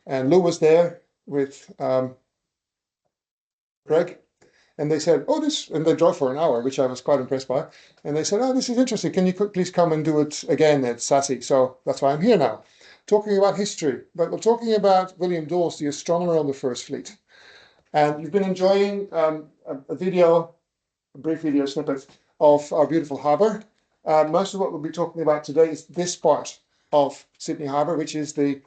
And Lou was there with Greg. And they said, oh, and they drove for an hour, which I was quite impressed by. And they said, oh, this is interesting. Can you please come and do it again at SASI? So that's why I'm here now, talking about history. But we're talking about William Dawes, the astronomer on the First Fleet. And you've been enjoying a brief video snippet of our beautiful harbour. Most of what we'll be talking about today is this part of Sydney Harbour, which is the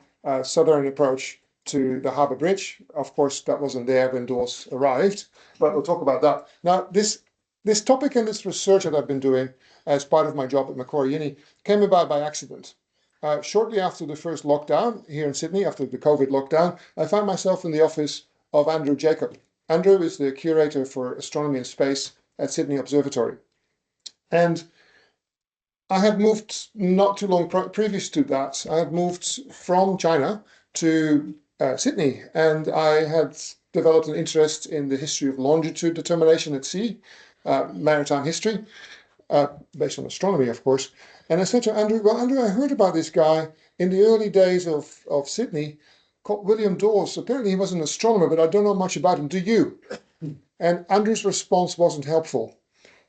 southern approach to the Harbour Bridge. Of course, that wasn't there when Dawes arrived, but we'll talk about that. Now, this topic and this research that I've been doing as part of my job at Macquarie Uni came about by accident. Shortly after the first lockdown here in Sydney, after the COVID lockdown, I found myself in the office of Andrew Jacob. Andrew is the curator for astronomy and space at Sydney Observatory. And I had moved not too long previous to that. I had moved from China to Sydney, and I had developed an interest in the history of longitude determination at sea, maritime history, based on astronomy, of course. And I said to Andrew, well, Andrew, I heard about this guy in the early days of Sydney called William Dawes. Apparently he was an astronomer, but I don't know much about him. Do you? And Andrew's response wasn't helpful.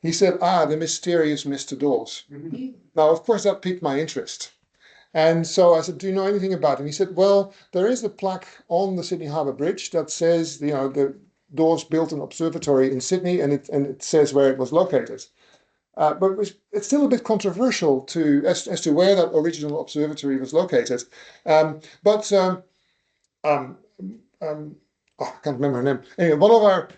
He said, the mysterious Mr. Dawes. Now, of course, that piqued my interest. And so I said, do you know anything about him? He said, well, there is a plaque on the Sydney Harbour Bridge that says, the Dawes built an observatory in Sydney, and it says where it was located. But it's still a bit controversial as to where that original observatory was located. I can't remember her name. Anyway, one of our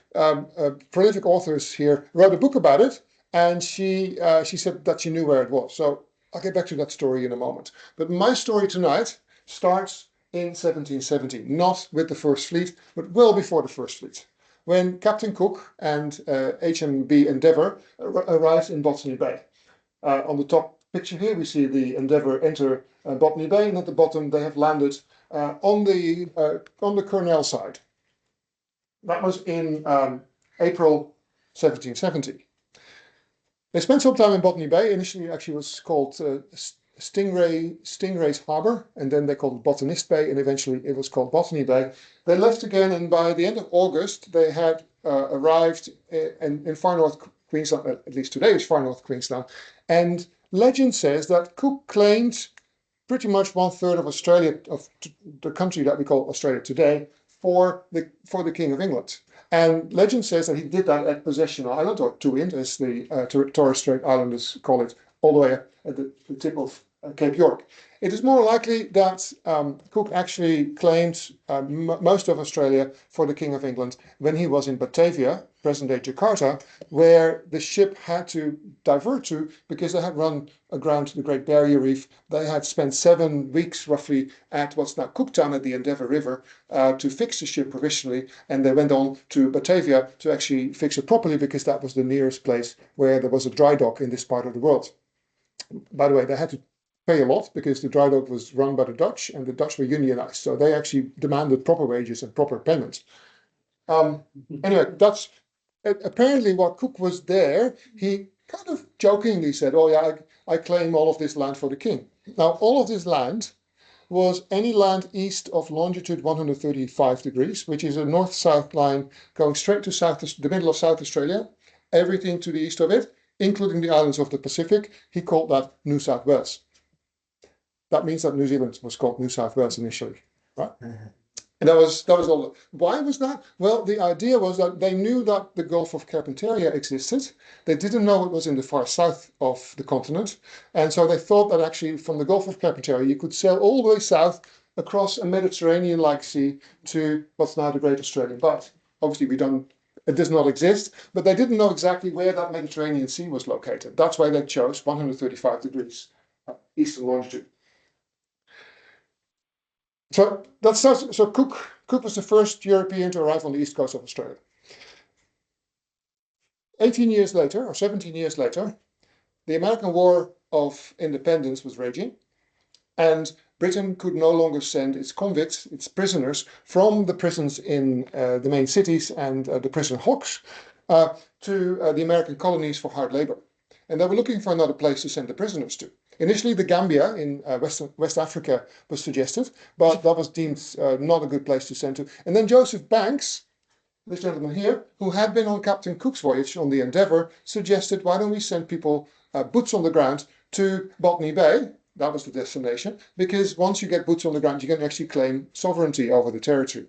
prolific authors here wrote a book about it, and she said that she knew where it was. So I'll get back to that story in a moment. But my story tonight starts in 1770, not with the First Fleet, but well before the First Fleet, when Captain Cook and HMB Endeavour arrived in Botany Bay. On the top picture here, we see the Endeavour enter Botany Bay, and at the bottom they have landed on the Cornell side. That was in April 1770. They spent some time in Botany Bay. Initially, it actually was called Stingray's Harbour, and then they called it Botanist Bay, and eventually it was called Botany Bay. They left again, and by the end of August, they had arrived in far north Queensland, at least today it's far north Queensland, and legend says that Cook claimed pretty much 1/3 of Australia, of the country that we call Australia today, for the King of England. And legend says that he did that at Possession Island, or Toowoomba, as the Torres Strait Islanders call it, all the way at the tip of Cape York. It is more likely that Cook actually claimed most of Australia for the King of England when he was in Batavia, present-day Jakarta, where the ship had to divert to because they had run aground to the Great Barrier Reef. They had spent 7 weeks roughly at what's now Cooktown at the Endeavour River to fix the ship provisionally, and they went on to Batavia to actually fix it properly because that was the nearest place where there was a dry dock in this part of the world. By the way, they had to pay a lot because the dry dock was run by the Dutch, and the Dutch were unionized, so they actually demanded proper wages and proper payments. Anyway, that's apparently what Cook was there. He kind of jokingly said, oh yeah, I claim all of this land for the king. Now, all of this land was any land east of longitude 135 degrees, which is a north-south line going straight to the middle of South Australia, everything to the east of it, including the islands of the Pacific. He called that New South Wales. That means that New Zealand was called New South Wales initially, right? And that was all. Why was that? Well, the idea was that they knew that the Gulf of Carpentaria existed. They didn't know it was in the far south of the continent. And so they thought that actually from the Gulf of Carpentaria, you could sail all the way south across a Mediterranean-like sea to what's now the Great Australian Bight. Obviously, it does not exist, but they didn't know exactly where that Mediterranean Sea was located. That's why they chose 135 degrees eastern longitude. So Cook was the first European to arrive on the east coast of Australia. 18 years later, or 17 years later, the American War of Independence was raging, and Britain could no longer send its convicts, its prisoners, from the prisons in the main cities and the prison hulks to the American colonies for hard labor. And they were looking for another place to send the prisoners to. Initially, the Gambia in West Africa was suggested, but that was deemed not a good place to send to. And then Joseph Banks, this gentleman here, who had been on Captain Cook's voyage on the Endeavour, suggested, why don't we send people, boots on the ground, to Botany Bay? That was the destination, because once you get boots on the ground, you can actually claim sovereignty over the territory.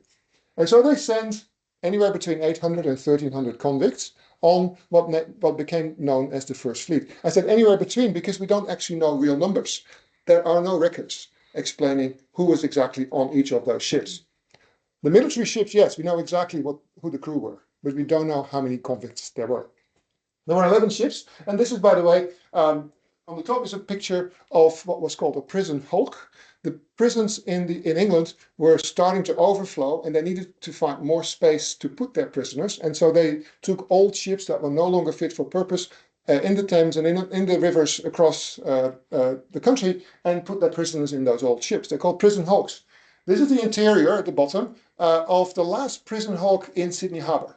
And so they sent anywhere between 800 and 1,300 convicts on what became known as the First Fleet. I said anywhere between because we don't actually know real numbers. There are no records explaining who was exactly on each of those ships. The military ships, yes, we know exactly who the crew were, but we don't know how many convicts there were. There were 11 ships, and this is, by the way, on the top is a picture of what was called a prison hulk. The prisons in England were starting to overflow, and they needed to find more space to put their prisoners, and so they took old ships that were no longer fit for purpose in the Thames and in the rivers across the country, and put their prisoners in those old ships. They're called prison hulks. This is the interior at the bottom of the last prison hulk in Sydney Harbour.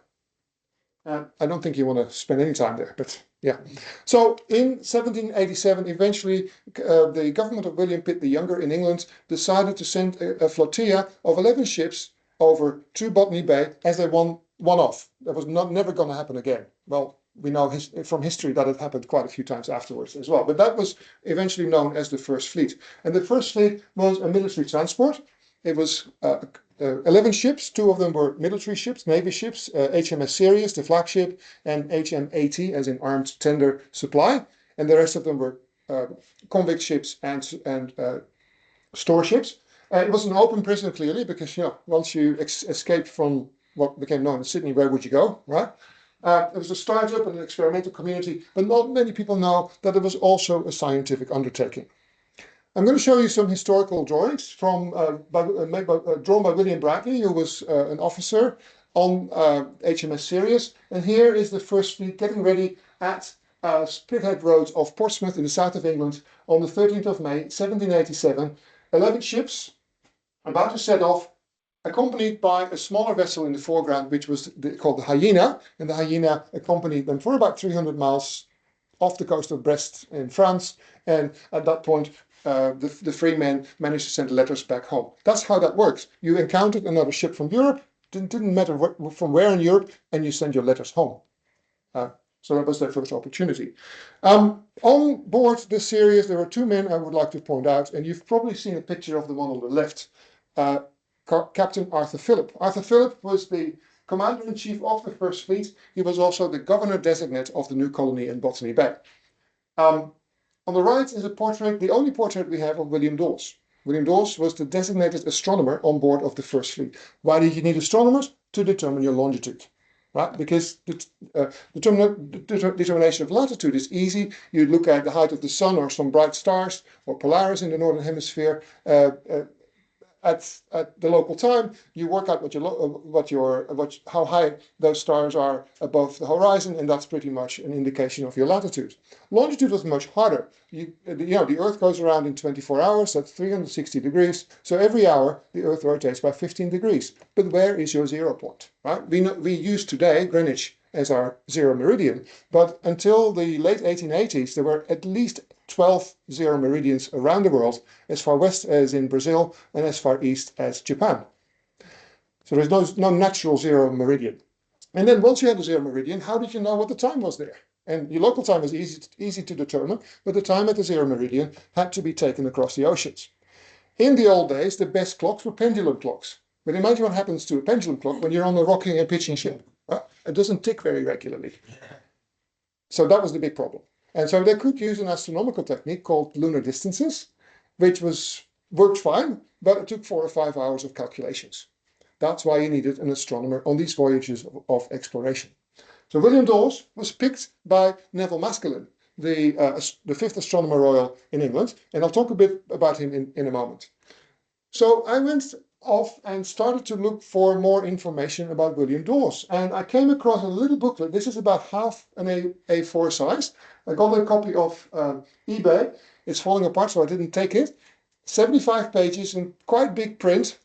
I don't think you want to spend any time there, but yeah. So in 1787, eventually, the government of William Pitt the Younger in England decided to send a flotilla of 11 ships over to Botany Bay as a one-off. That was never going to happen again. Well, we know from history that it happened quite a few times afterwards as well. But that was eventually known as the First Fleet. And the First Fleet was a military transport. It was 11 ships. 2 of them were military ships, Navy ships, HMS Sirius, the flagship, and HM80, as in armed tender supply. And the rest of them were convict ships and store ships. It was an open prison, clearly, because once you escaped from what became known as Sydney, where would you go, right? It was a startup and an experimental community, but not many people know that it was also a scientific undertaking. I'm going to show you some historical drawings drawn by William Bradley, who was an officer on HMS Sirius. And here is the First Fleet getting ready at Spithead Roads off Portsmouth in the south of England on the 13th of May, 1787. 11 ships about to set off, accompanied by a smaller vessel in the foreground, which was called the Hyena. And the Hyena accompanied them for about 300 miles off the coast of Brest in France. And at that point, the free men managed to send letters back home. That's how that works. You encountered another ship from Europe, didn't matter from where in Europe, and you send your letters home. So that was their first opportunity. On board the Sirius, there were 2 men I would like to point out, and you've probably seen a picture of the one on the left, Captain Arthur Phillip. Arthur Phillip was the commander-in-chief of the First Fleet. He was also the governor-designate of the new colony in Botany Bay. On the right is a portrait, the only portrait we have of William Dawes. William Dawes was the designated astronomer on board of the First Fleet. Why did you need astronomers? To determine your longitude, right? Because the determination of latitude is easy. You look at the height of the sun or some bright stars or Polaris in the northern hemisphere. At the local time, you work out how high those stars are above the horizon, and that's pretty much an indication of your latitude. Longitude was much harder. The Earth goes around in 24 hours. That's 360 degrees. So every hour the Earth rotates by 15 degrees. But where is your 0 point? Right? We use today Greenwich as our 0 meridian, but until the late 1880s, there were at least 12 0 meridians around the world, as far west as in Brazil and as far east as Japan. So there's no natural 0 meridian. And then once you had a 0 meridian, how did you know what the time was there? And your local time was easy to determine, but the time at the 0 meridian had to be taken across the oceans. In the old days, the best clocks were pendulum clocks. But imagine what happens to a pendulum clock when you're on a rocking and pitching ship. It doesn't tick very regularly. So that was the big problem. And so they could use an astronomical technique called lunar distances, which worked fine, but it took 4 or 5 hours of calculations. That's why you needed an astronomer on these voyages of exploration. So William Dawes was picked by Neville Maskelyne, the 5th Astronomer Royal in England, and I'll talk a bit about him in a moment. So I went off and started to look for more information about William Dawes, and I came across a little booklet. This is about half an A4 size. I got a copy off eBay. It's falling apart, so I didn't take it. 75 pages in quite big print,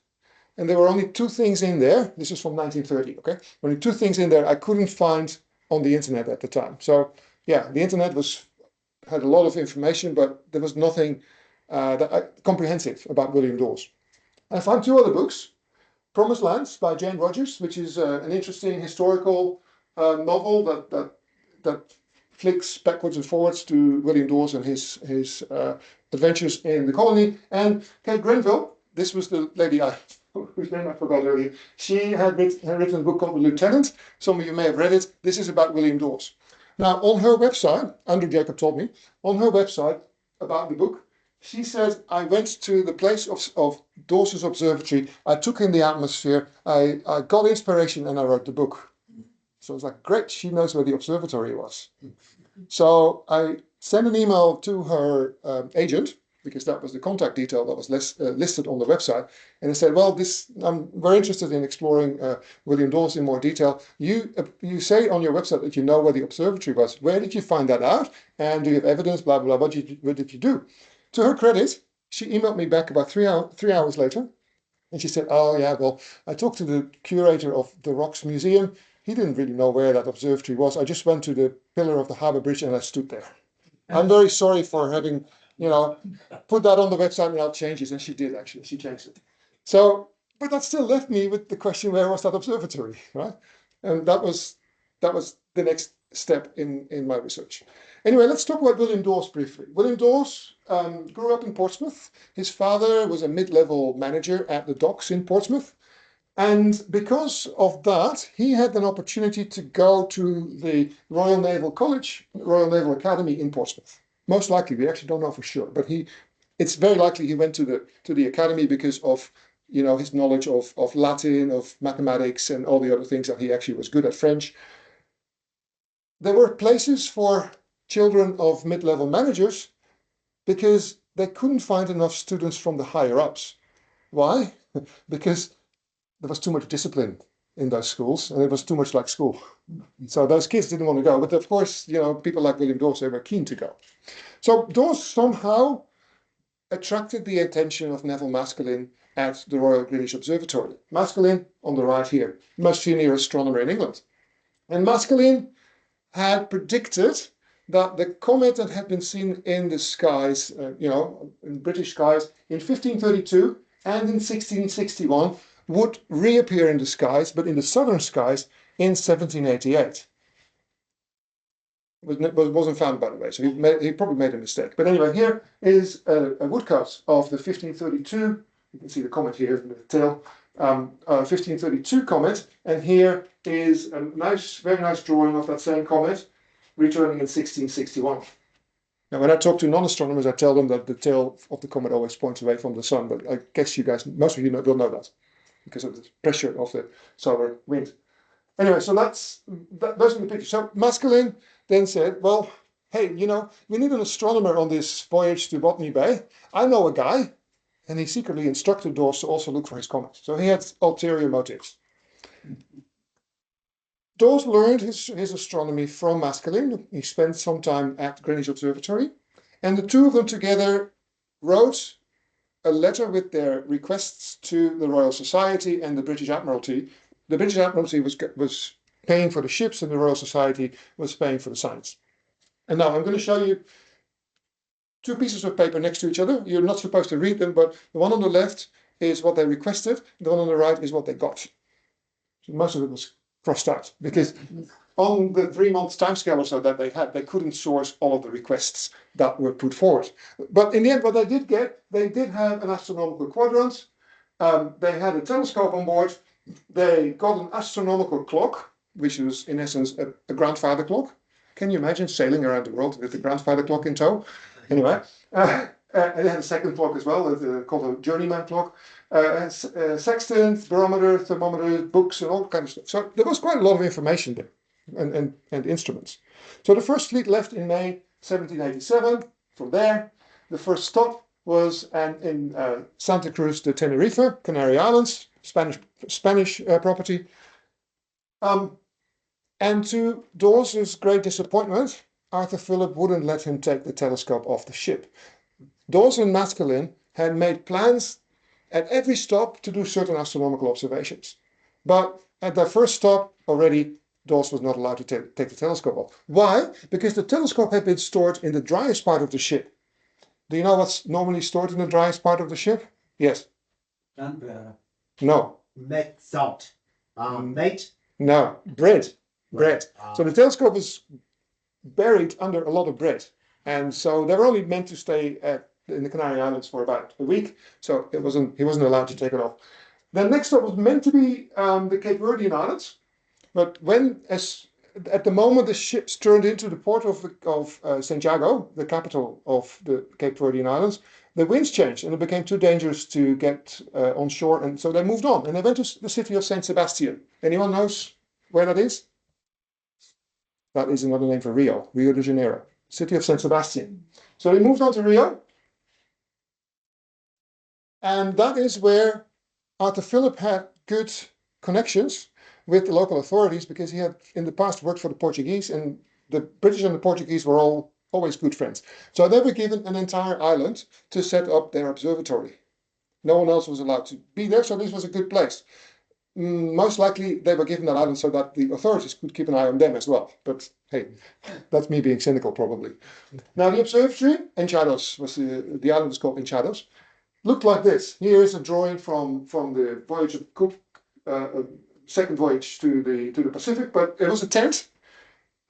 and there were only 2 things in there. This is from 1930, okay? Only 2 things in there I couldn't find on the internet at the time. So yeah, the internet was had a lot of information, but there was nothing comprehensive about William Dawes. I found two other books. Promised Lands by Jane Rogers, which is an interesting historical novel that flicks backwards and forwards to William Dawes and his adventures in the colony. And Kate Grenville, this was the lady whose name I forgot earlier. She had written a book called The Lieutenant. Some of you may have read it. This is about William Dawes. Now, on her website, Andrew Jacob told me, on her website about the book, she said, I went to the place of Dawes' observatory, I took in the atmosphere, I got inspiration, and I wrote the book. So I was like, great, she knows where the observatory was. So I sent an email to her agent, because that was the contact detail that was listed on the website. And I said, well, I'm very interested in exploring William Dawes in more detail. You say on your website that you know where the observatory was. Where did you find that out? And do you have evidence, blah, blah, blah. What did you do? To her credit, she emailed me back about 3 hours later. And she said, oh, yeah, well, I talked to the curator of the Rocks Museum. He didn't really know where that observatory was. I just went to the pillar of the Harbour Bridge and I stood there. I'm very sorry for having, put that on the website and I'll change it. And she did, actually. She changed it. So, but that still left me with the question, where was that observatory, right? And that was the next step in my research. Anyway, let's talk about William Dawes briefly. William Dawes grew up in Portsmouth. His father was a mid-level manager at the docks in Portsmouth. And because of that, he had an opportunity to go to the Royal Naval College, Royal Naval Academy in Portsmouth. Most likely, we actually don't know for sure, but it's very likely he went to the academy because of his knowledge of Latin, of mathematics, and all the other things that he actually was good at. French. There were places for children of mid-level managers because they couldn't find enough students from the higher ups. Why? Because there was too much discipline in those schools and it was too much like school. So those kids didn't want to go. But of course, people like William Dawes, they were keen to go. So Dawes somehow attracted the attention of Neville Maskelyne at the Royal Greenwich Observatory. Maskelyne, on the right here, most senior astronomer in England. And Maskelyne had predicted that the comet that had been seen in the skies, in British skies, in 1532 and in 1661 would reappear in the skies, but in the southern skies in 1788. It wasn't found, by the way, so he probably made a mistake. But anyway, here is a woodcut of the 1532. You can see the comet here in the tail. 1532 comet, and here is a very nice drawing of that same comet returning in 1661. Now, when I talk to non-astronomers, I tell them that the tail of the comet always points away from the sun, but I guess you guys, most of you will know that because of the pressure of the solar wind. Anyway, so those are the pictures. So Maskelyne then said, well, hey, we need an astronomer on this voyage to Botany Bay. I know a guy. And he secretly instructed Dawes to also look for his comet. So he had ulterior motives. Dawes learned his astronomy from Maskelyne. He spent some time at Greenwich Observatory. And the two of them together wrote a letter with their requests to the Royal Society and the British Admiralty. The British Admiralty was paying for the ships and the Royal Society was paying for the science. And now I'm going to show you two pieces of paper next to each other. You're not supposed to read them, but the one on the left is what they requested. The one on the right is what they got. So most of it was crossed out because on the 3-month timescale or so that they had, they couldn't source all of the requests that were put forward. But in the end, what they did get, they did have an astronomical quadrant. They had a telescope on board. They got an astronomical clock, which was in essence a grandfather clock. Can you imagine sailing around the world with the grandfather clock in tow? Anyway, and they had a second clock as well, called a journeyman clock. Sextant, barometer, thermometer, books, and all kinds of stuff. So there was quite a lot of information there, and instruments. So the first fleet left in May 1787. From there, the first stop was in Santa Cruz de Tenerife, Canary Islands, Spanish property. And to Dawes' great disappointment, Arthur Phillip wouldn't let him take the telescope off the ship. Dawes and Maskelyne had made plans at every stop to do certain astronomical observations. But at their first stop already, Dawes was not allowed to take the telescope off. Why? Because the telescope had been stored in the driest part of the ship. Do you know what's normally stored in the driest part of the ship? Yes. Gunpowder. No. Salt. Meat. No. Bread. Bread. So the telescope was buried under a lot of bread. And so they were only meant to stay in the Canary Islands for about a week. So he wasn't allowed to take it off. Then next stop was meant to be the Cape Verdean Islands. But at the moment the ships turned into the port of Santiago, the capital of the Cape Verdean Islands, the winds changed and it became too dangerous to get on shore, and so they moved on and they went to the city of Saint Sebastian. Anyone knows where that is? That is another name for Rio de Janeiro, city of Saint Sebastian. So they moved on to Rio, and that is where Arthur Phillip had good connections with the local authorities, because he had in the past worked for the Portuguese, and the British and the Portuguese were always good friends. So they were given an entire island to set up their observatory. No one else was allowed to be there, so this was a good place. Most likely they were given that island so that the authorities could keep an eye on them as well. But hey, that's me being cynical probably. Now the observatory, Enchados, the island was called Enchados, looked like this. Here is a drawing from the voyage of Cook, second voyage to the Pacific, but it was a tent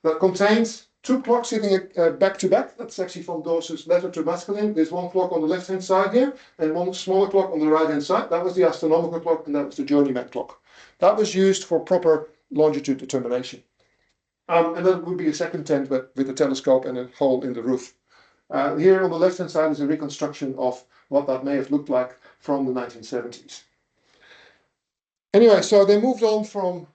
that contained two clocks sitting back to back. That's actually from Dawes' letter to Maskelyne. There's one clock on the left hand side here and one smaller clock on the right hand side. That was the astronomical clock, and that was the journeyman clock. That was used for proper longitude determination. And then would be a second tent with a telescope and a hole in the roof. Here on the left hand side is a reconstruction of what that may have looked like from the 1970s. Anyway, so they moved on from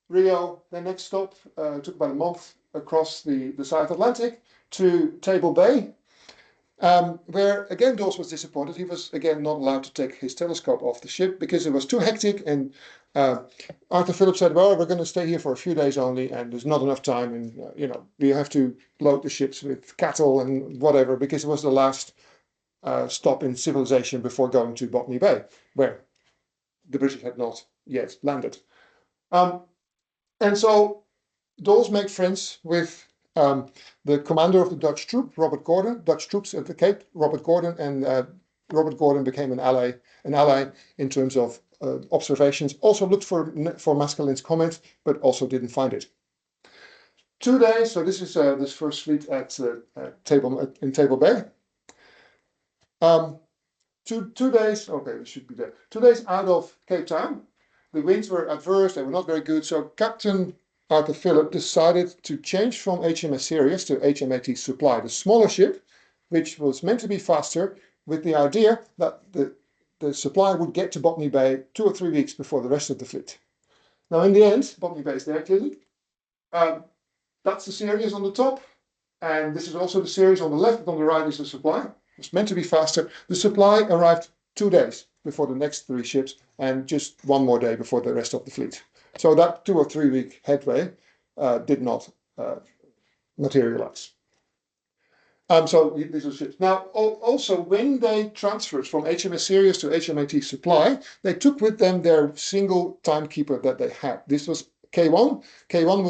Rio. Their next stop took about a month across the South Atlantic to Table Bay, where again Dawes was disappointed. He was again not allowed to take his telescope off the ship because it was too hectic, and Arthur Phillip said, well, we're going to stay here for a few days only, and there's not enough time, and we have to load the ships with cattle and whatever, because it was the last stop in civilization before going to Botany Bay, where the British had not yet landed. And so Dawes made friends with the commander of the Dutch troops at the Cape, Robert Gordon, and Robert Gordon became an ally in terms of observations. Also looked for Maskelyne's comet, but also didn't find it. 2 days. So this is this first fleet at in Table Bay. 2 days. Okay, we should be there. 2 days out of Cape Town. The winds were adverse. They were not very good. So Captain Arthur Phillip decided to change from HMS Sirius to HMAT Supply, the smaller ship, which was meant to be faster, with the idea that the Supply would get to Botany Bay 2 or 3 weeks before the rest of the fleet. Now, in the end, Botany Bay is there clearly. That's the Sirius on the top, and this is also the Sirius on the left, but on the right is the Supply. It's meant to be faster. The Supply arrived 2 days before the next 3 ships, and just 1 more day before the rest of the fleet. So that 2 or 3 week headway did not materialize. So these are ships. Now, also, when they transferred from HMS Sirius to HMAT Supply, they took with them their single timekeeper that they had. This was K1. K1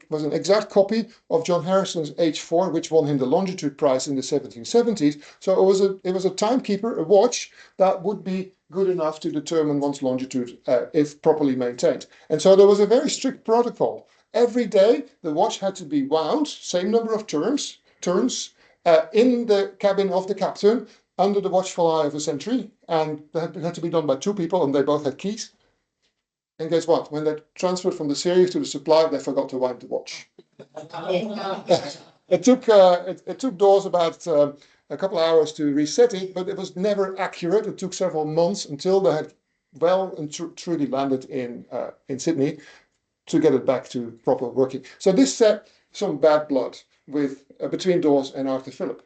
was an exact copy of John Harrison's H4, which won him the longitude prize in the 1770s. So it was a timekeeper, a watch that would be good enough to determine one's longitude if properly maintained. And so there was a very strict protocol. Every day the watch had to be wound, same number of turns, in the cabin of the captain, under the watchful eye of a sentry, and that had to be done by 2 people, and they both had keys. And guess what? When they transferred from the Sirius to the Supply, they forgot to wind the watch. It took Dawes about a couple of hours to reset it, but it was never accurate. It took several months until they had well and truly landed in Sydney to get it back to proper working. So this set some bad blood between Dawes and Arthur Phillip.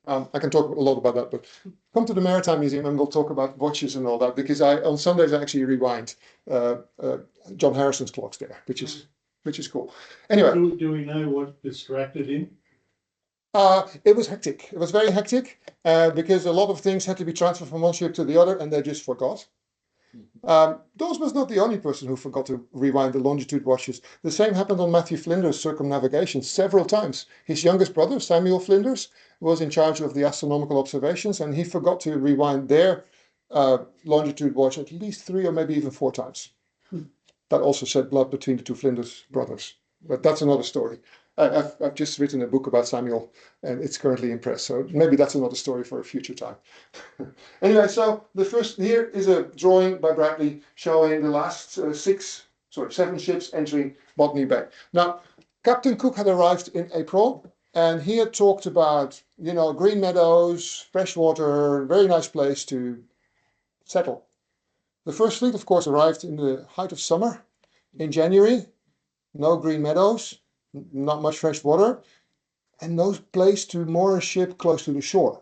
I can talk a lot about that, but come to the Maritime Museum and we'll talk about watches and all that, because on Sundays I actually rewind John Harrison's clocks there, which is cool. Anyway, do we know what distracted him? It was hectic. It was very hectic because a lot of things had to be transferred from one ship to the other, and they just forgot. Dawes was not the only person who forgot to rewind the longitude watches. The same happened on Matthew Flinders' circumnavigation several times. His youngest brother, Samuel Flinders, was in charge of the astronomical observations, and he forgot to rewind their longitude watch at least 3 or maybe even 4 times. That also shed blood between the two Flinders brothers. But that's another story. I've just written a book about Samuel, and it's currently in press, so maybe that's another story for a future time. Anyway, so the first here is a drawing by Bradley showing the last 7 ships entering Botany Bay. Now, Captain Cook had arrived in April, and he had talked about, you know, green meadows, fresh water, very nice place to settle. The first fleet, of course, arrived in the height of summer in January. No green meadows, not much fresh water, and no place to moor a ship close to the shore.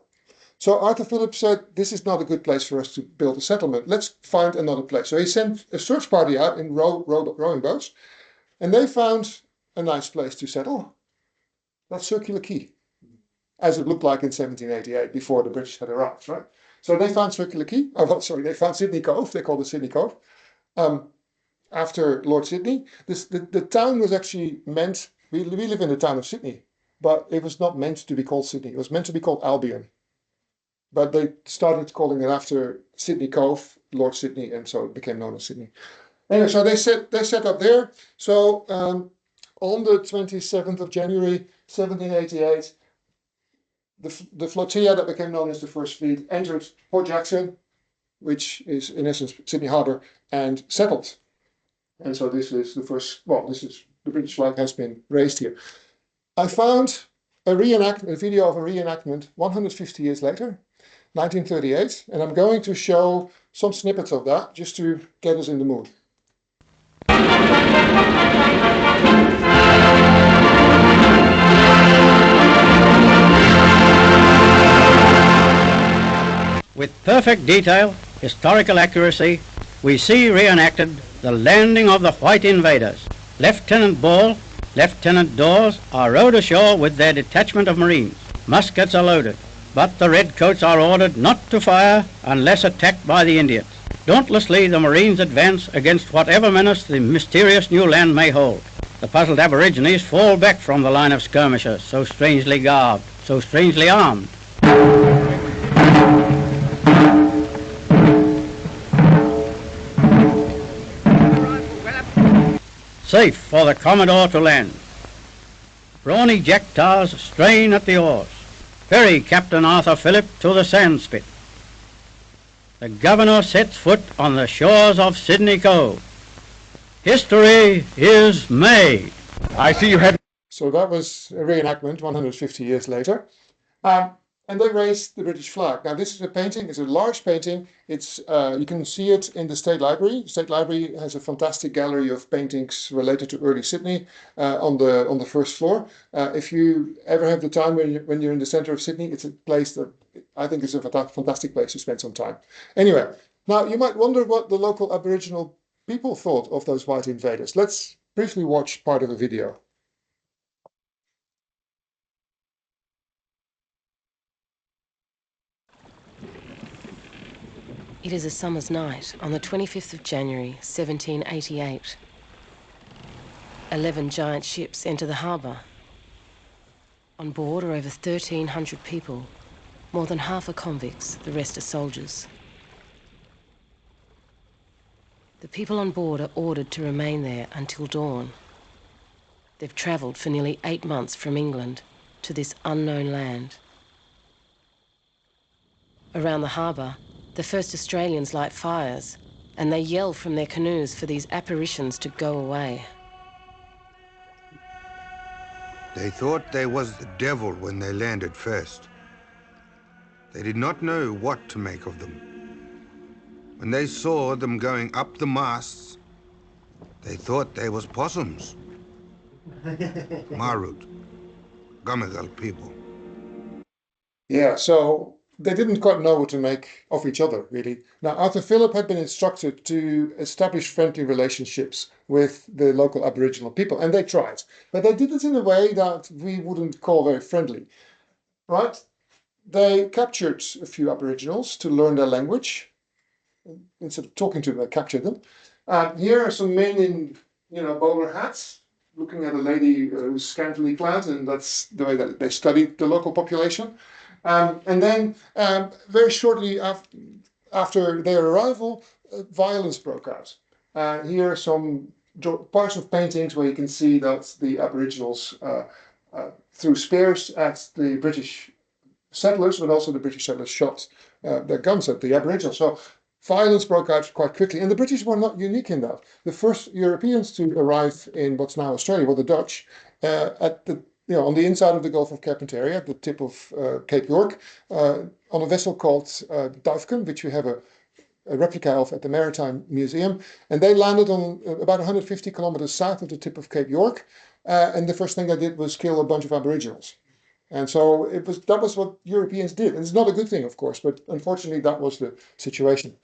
So Arthur Phillip said, this is not a good place for us to build a settlement. Let's find another place. So he sent a search party out in rowing boats, and they found a nice place to settle. That's Circular Quay, as it looked like in 1788, before the British had arrived, right? So they found Circular Quay. Oh, well, sorry, they found Sydney Cove. They called it Sydney Cove. After Lord Sydney, the town was actually meant, we live in the town of Sydney, but it was not meant to be called Sydney. It was meant to be called Albion. But they started calling it after Sydney Cove, Lord Sydney, and so it became known as Sydney. Anyway, so they set up there. So on the 27th of January, 1788, the flotilla that became known as the First Fleet entered Port Jackson, which is in essence Sydney Harbour, and settled. And so this is the first, well, this is, the British flag has been raised here. I found a video of a reenactment 150 years later, 1938, and I'm going to show some snippets of that just to get us in the mood. With perfect detail, historical accuracy, we see reenacted the landing of the white invaders. Lieutenant Ball, Lieutenant Dawes are rowed ashore with their detachment of Marines. Muskets are loaded, but the redcoats are ordered not to fire unless attacked by the Indians. Dauntlessly, the Marines advance against whatever menace the mysterious new land may hold. The puzzled Aborigines fall back from the line of skirmishers, so strangely garbed, so strangely armed. Safe for the Commodore to land. Brawny Jack Tars strain at the oars. Ferry Captain Arthur Phillip to the sandspit. The Governor sets foot on the shores of Sydney Cove. History is made. I see you had... So that was a reenactment 150 years later. And they raised the British flag. Now this is a painting, it's a large painting. It's you can see it in the State Library. The State Library has a fantastic gallery of paintings related to early Sydney on the first floor. If you ever have the time when you're in the center of Sydney, it's a place that I think is a fantastic place to spend some time. Anyway, now you might wonder what the local Aboriginal people thought of those white invaders. Let's briefly watch part of a video. It is a summer's night on the 25th of January, 1788. 11 giant ships enter the harbour. On board are over 1,300 people. More than half are convicts, the rest are soldiers. The people on board are ordered to remain there until dawn. They've travelled for nearly 8 months from England to this unknown land. Around the harbour, the first Australians light fires, and they yell from their canoes for these apparitions to go away. They thought they was the devil when they landed first. They did not know what to make of them. When they saw them going up the masts, they thought they was possums. Marut, Gamagal people. Yeah, so they didn't quite know what to make of each other, really. Now, Arthur Phillip had been instructed to establish friendly relationships with the local Aboriginal people, and they tried. But they did it in a way that we wouldn't call very friendly, right? They captured a few Aboriginals to learn their language, instead of talking to them, they captured them. Here are some men in, bowler hats, looking at a lady who's scantily clad, and that's the way that they studied the local population. And then very shortly after their arrival, violence broke out. Here are some parts of paintings where you can see that the Aboriginals threw spears at the British settlers, but also the British settlers shot their guns at the Aboriginals. So violence broke out quite quickly, and the British were not unique in that. The first Europeans to arrive in what's now Australia were the Dutch at the on the inside of the Gulf of Carpentaria, at the tip of Cape York, on a vessel called Duifken, which we have a replica of at the Maritime Museum, and they landed on about 150 kilometers south of the tip of Cape York, and the first thing they did was kill a bunch of Aboriginals. And so that was what Europeans did. And it's not a good thing, of course, but unfortunately that was the situation.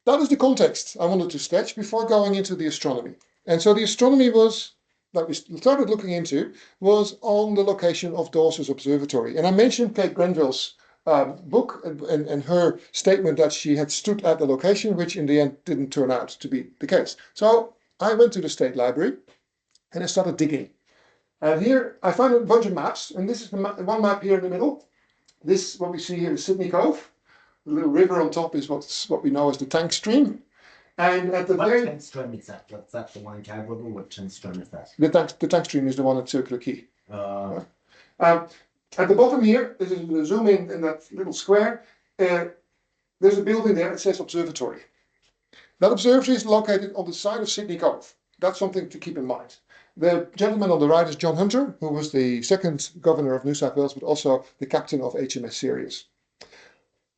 That is the context I wanted to sketch before going into the astronomy. And so the astronomy that we started looking into was on the location of Dawes' observatory. And I mentioned Kate Grenville's book and her statement that she had stood at the location, which in the end didn't turn out to be the case. So I went to the State Library and I started digging. And here I found a bunch of maps, and this is one map here in the middle. This, what we see here, is Sydney Cove. The little river on top is what we know as the Tank Stream. And at the very... Tank Stream is that? That's the one in Calgary. What Tank Stream is that? The Tank Stream is the one at Circular Quay. At the bottom here, this is the zoom in that little square. There's a building there that says Observatory. That observatory is located on the side of Sydney Cove. That's something to keep in mind. The gentleman on the right is John Hunter, who was the second governor of New South Wales, but also the captain of HMS Sirius.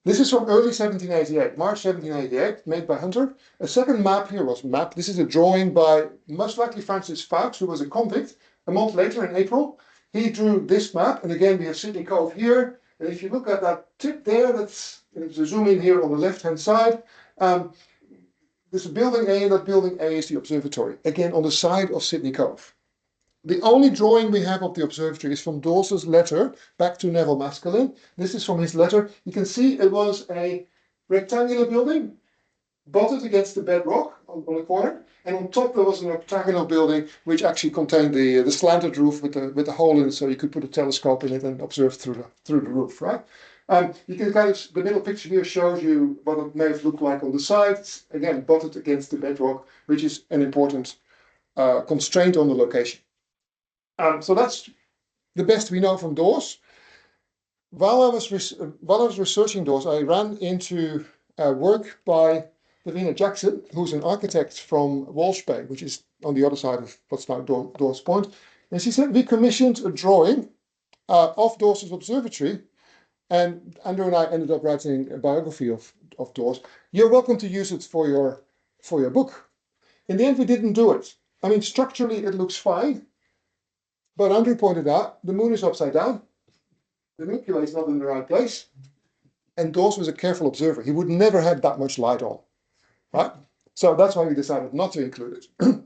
This is from early 1788, March 1788, made by Hunter. A second map here was mapped. This is a drawing by most likely Francis Fawkes, who was a convict. A month later, in April, he drew this map. And again, we have Sydney Cove here. And if you look at that tip there, that's a zoom in here on the left-hand side. There's a building A, and that building A is the observatory, again on the side of Sydney Cove. The only drawing we have of the observatory is from Dawes' letter back to Neville Maskelyne. This is from his letter. You can see it was a rectangular building, butted against the bedrock on the corner, and on top there was an octagonal building which actually contained the slanted roof with the hole in it, so you could put a telescope in it and observe through the roof, right? You can the middle picture here shows you what it may have looked like on the sides, again, butted against the bedrock, which is an important constraint on the location. So that's the best we know from Dawes. While I was researching Dawes, I ran into work by Davina Jackson, who's an architect from Walsh Bay, which is on the other side of what's now Dawes Point. And she said, we commissioned a drawing of Dawes' observatory. And Andrew and I ended up writing a biography of Dawes. You're welcome to use it for your book. In the end, we didn't do it. I mean, structurally, it looks fine. But Andrew pointed out, the moon is upside down. The Milky Way is not in the right place. And Dawes was a careful observer. He would never have that much light on. Right? So that's why we decided not to include it.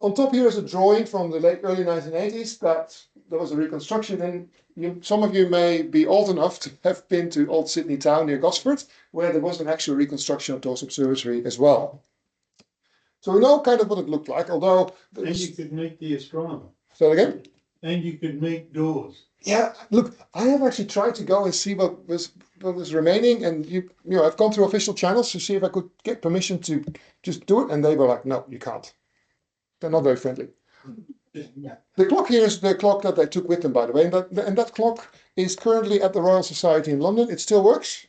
On top here is a drawing from the early 1980s that there was a reconstruction, and some of you may be old enough to have been to Old Sydney Town near Gosford, where there was an actual reconstruction of Dawes Observatory as well. So we know kind of what it looked like, although... And you could meet the astronomer. Say that again? And you could meet Dawes. Yeah, look, I have actually tried to go and see what was remaining, and I've gone through official channels to see if I could get permission to just do it, and they were like, no, you can't. They're not very friendly. Yeah. The clock here is the clock that they took with them, by the way, and that clock is currently at the Royal Society in London. It still works.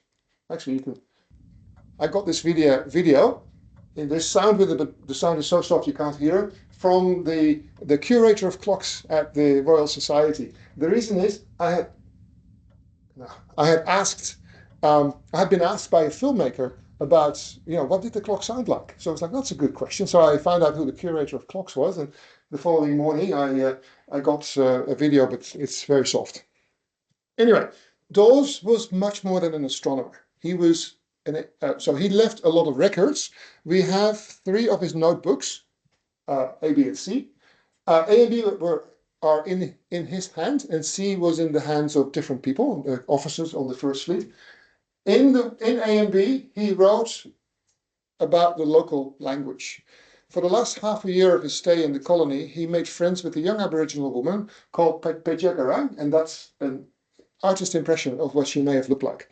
Actually, I got this video, and there's sound with it, but the sound is so soft you can't hear it, from the curator of clocks at the Royal Society. The reason is I had been asked by a filmmaker about, what did the clock sound like? So I was like, that's a good question. So I found out who the curator of clocks was, and the following morning I got a video, but it's very soft. Anyway, Dawes was much more than an astronomer. He was, so he left a lot of records. We have 3 of his notebooks, A, B, and C. A and B are in his hand, and C was in the hands of different people, officers on the First Fleet. In A and B, he wrote about the local language. For the last half a year of his stay in the colony, he made friends with a young Aboriginal woman called Pejagarang, and that's an artist impression of what she may have looked like.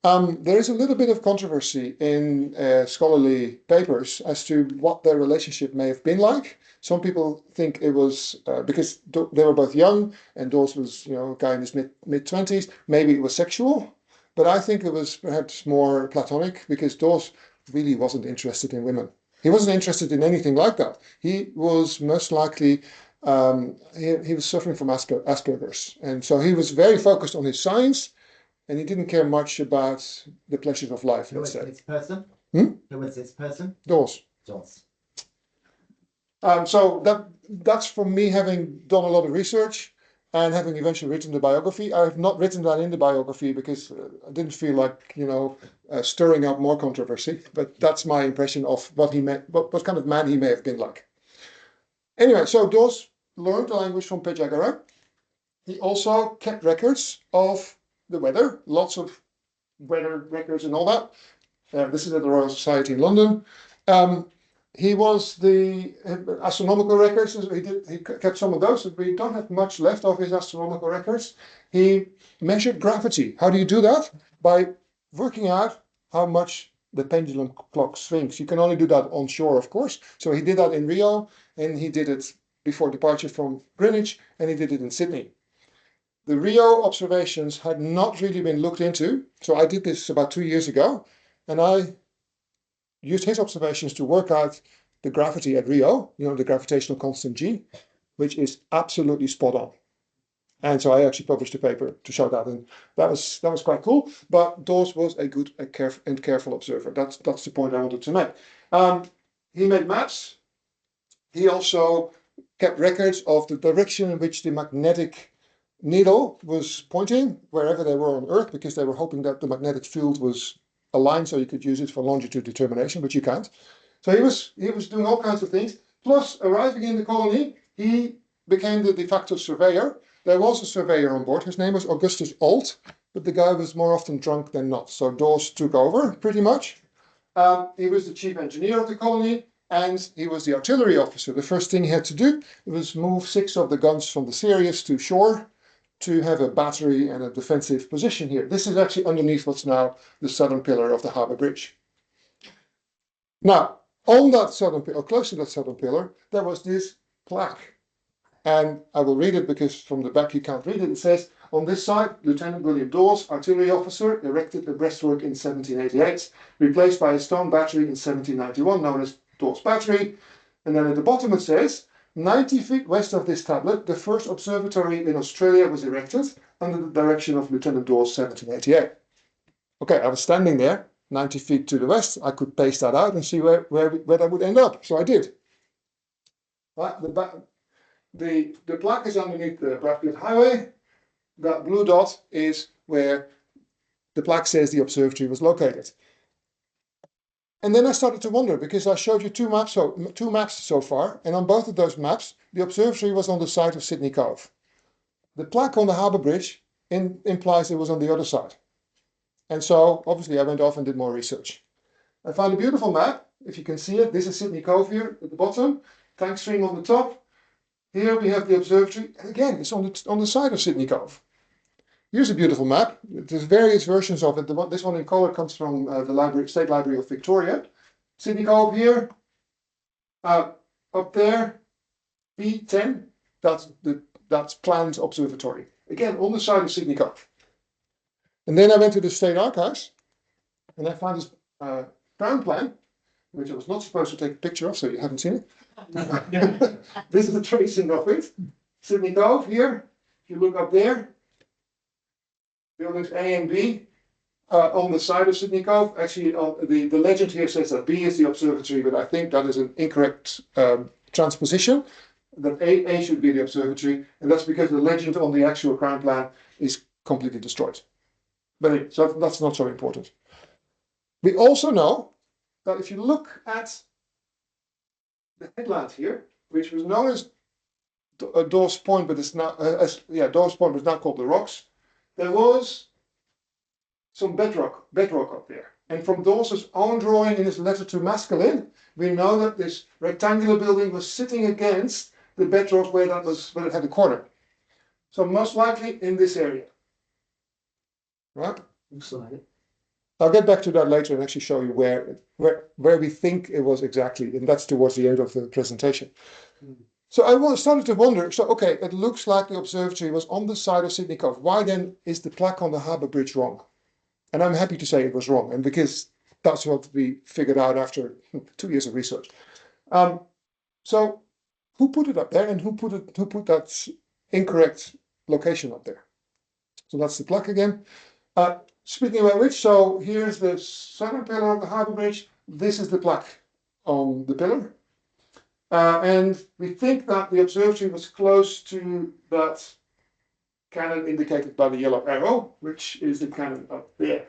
There is a little bit of controversy in scholarly papers as to what their relationship may have been like. Some people think it was because they were both young, and Dawes was, a guy in his mid-20s. Maybe it was sexual, but I think it was perhaps more platonic because Dawes really wasn't interested in women. He wasn't interested in anything like that. He was most likely he was suffering from Asperger's, and so he was very focused on his science. And he didn't care much about the pleasures of life. Who is this person? Hmm? Who is this person? Dawes. Dawes. So that's from me having done a lot of research and having eventually written the biography. I have not written that in the biography because I didn't feel like, stirring up more controversy. But that's my impression of what he meant, what kind of man he may have been like. Anyway, so Dawes learned the language from Pejagara. He also kept records of the weather, lots of weather records and all that. This is at the Royal Society in London. He was the astronomical records. He kept some of those. We don't have much left of his astronomical records. He measured gravity. How do you do that? By working out how much the pendulum clock swings. You can only do that on shore, of course. So he did that in Rio, and he did it before departure from Greenwich, and he did it in Sydney. The Rio observations had not really been looked into, so I did this about 2 years ago, and I used his observations to work out the gravity at Rio, the gravitational constant G, which is absolutely spot on. And so I actually published a paper to show that, and that was quite cool. But Dawes was a good and careful observer. That's the point I wanted to make. He made maps. He also kept records of the direction in which the magnetic needle was pointing wherever they were on Earth, because they were hoping that the magnetic field was aligned so you could use it for longitude determination, but you can't. So he was doing all kinds of things. Plus, arriving in the colony, he became the de facto surveyor. There was a surveyor on board. His name was Augustus Ault, but the guy was more often drunk than not. So Dawes took over pretty much. He was the chief engineer of the colony, and he was the artillery officer. The first thing he had to do was move 6 of the guns from the Sirius to shore to have a battery and a defensive position here. This is actually underneath what's now the southern pillar of the Harbour Bridge. Now, on that southern pillar, close to that southern pillar, there was this plaque. And I will read it because from the back you can't read it. It says, on this side, Lieutenant William Dawes, artillery officer, erected the breastwork in 1788, replaced by a stone battery in 1791, known as Dawes Battery. And then at the bottom it says, 90 feet west of this tablet, the first observatory in Australia was erected under the direction of Lieutenant Dawes, 1788. Okay, I was standing there, 90 feet to the west. I could paste that out and see where that would end up. So I did. Right, the plaque is underneath the Bradfield Highway. That blue dot is where the plaque says the observatory was located. And then I started to wonder, because I showed you two maps so far, and on both of those maps, the observatory was on the side of Sydney Cove. The plaque on the Harbour Bridge implies it was on the other side. And so, obviously, I went off and did more research. I found a beautiful map. If you can see it, this is Sydney Cove here at the bottom, tank stream on the top. Here we have the observatory, and again, it's on the side of Sydney Cove. Here's a beautiful map. There's various versions of it. This one in color comes from the State Library of Victoria. Sydney Cove here. Up there, B10. That's planned observatory. Again, on the side of Sydney Cove. And then I went to the State Archives, and I found this ground plan, which I was not supposed to take a picture of, so you haven't seen it. This is a tracing of it. Sydney Cove here. If you look up there, buildings A and B on the side of Sydney Cove. Actually, the legend here says that B is the observatory, but I think that is an incorrect transposition. That A should be the observatory, and that's because the legend on the actual ground plan is completely destroyed. But anyway, so that's not so important. We also know that if you look at the headland here, which was known as Dawes Point, but it's now Dawes Point was now called the Rocks. There was some bedrock up there. And from Dawson's own drawing in his letter to Maskelyne, we know that this rectangular building was sitting against the bedrock where it had a corner. So most likely in this area. Right? Looks like it. I'll get back to that later and actually show you where we think it was exactly, and that's towards the end of the presentation. So I started to wonder, so okay, it looks like the observatory was on the side of Sydney Cove. Why then is the plaque on the Harbour Bridge wrong? And I'm happy to say it was wrong, and because that's what we figured out after 2 years of research. So who put it up there, and who put that incorrect location up there? So that's the plaque again. Speaking about which, so here's the southern pillar of the Harbour Bridge. This is the plaque on the pillar. And we think that the observatory was close to that cannon indicated by the yellow arrow, which is the cannon up there.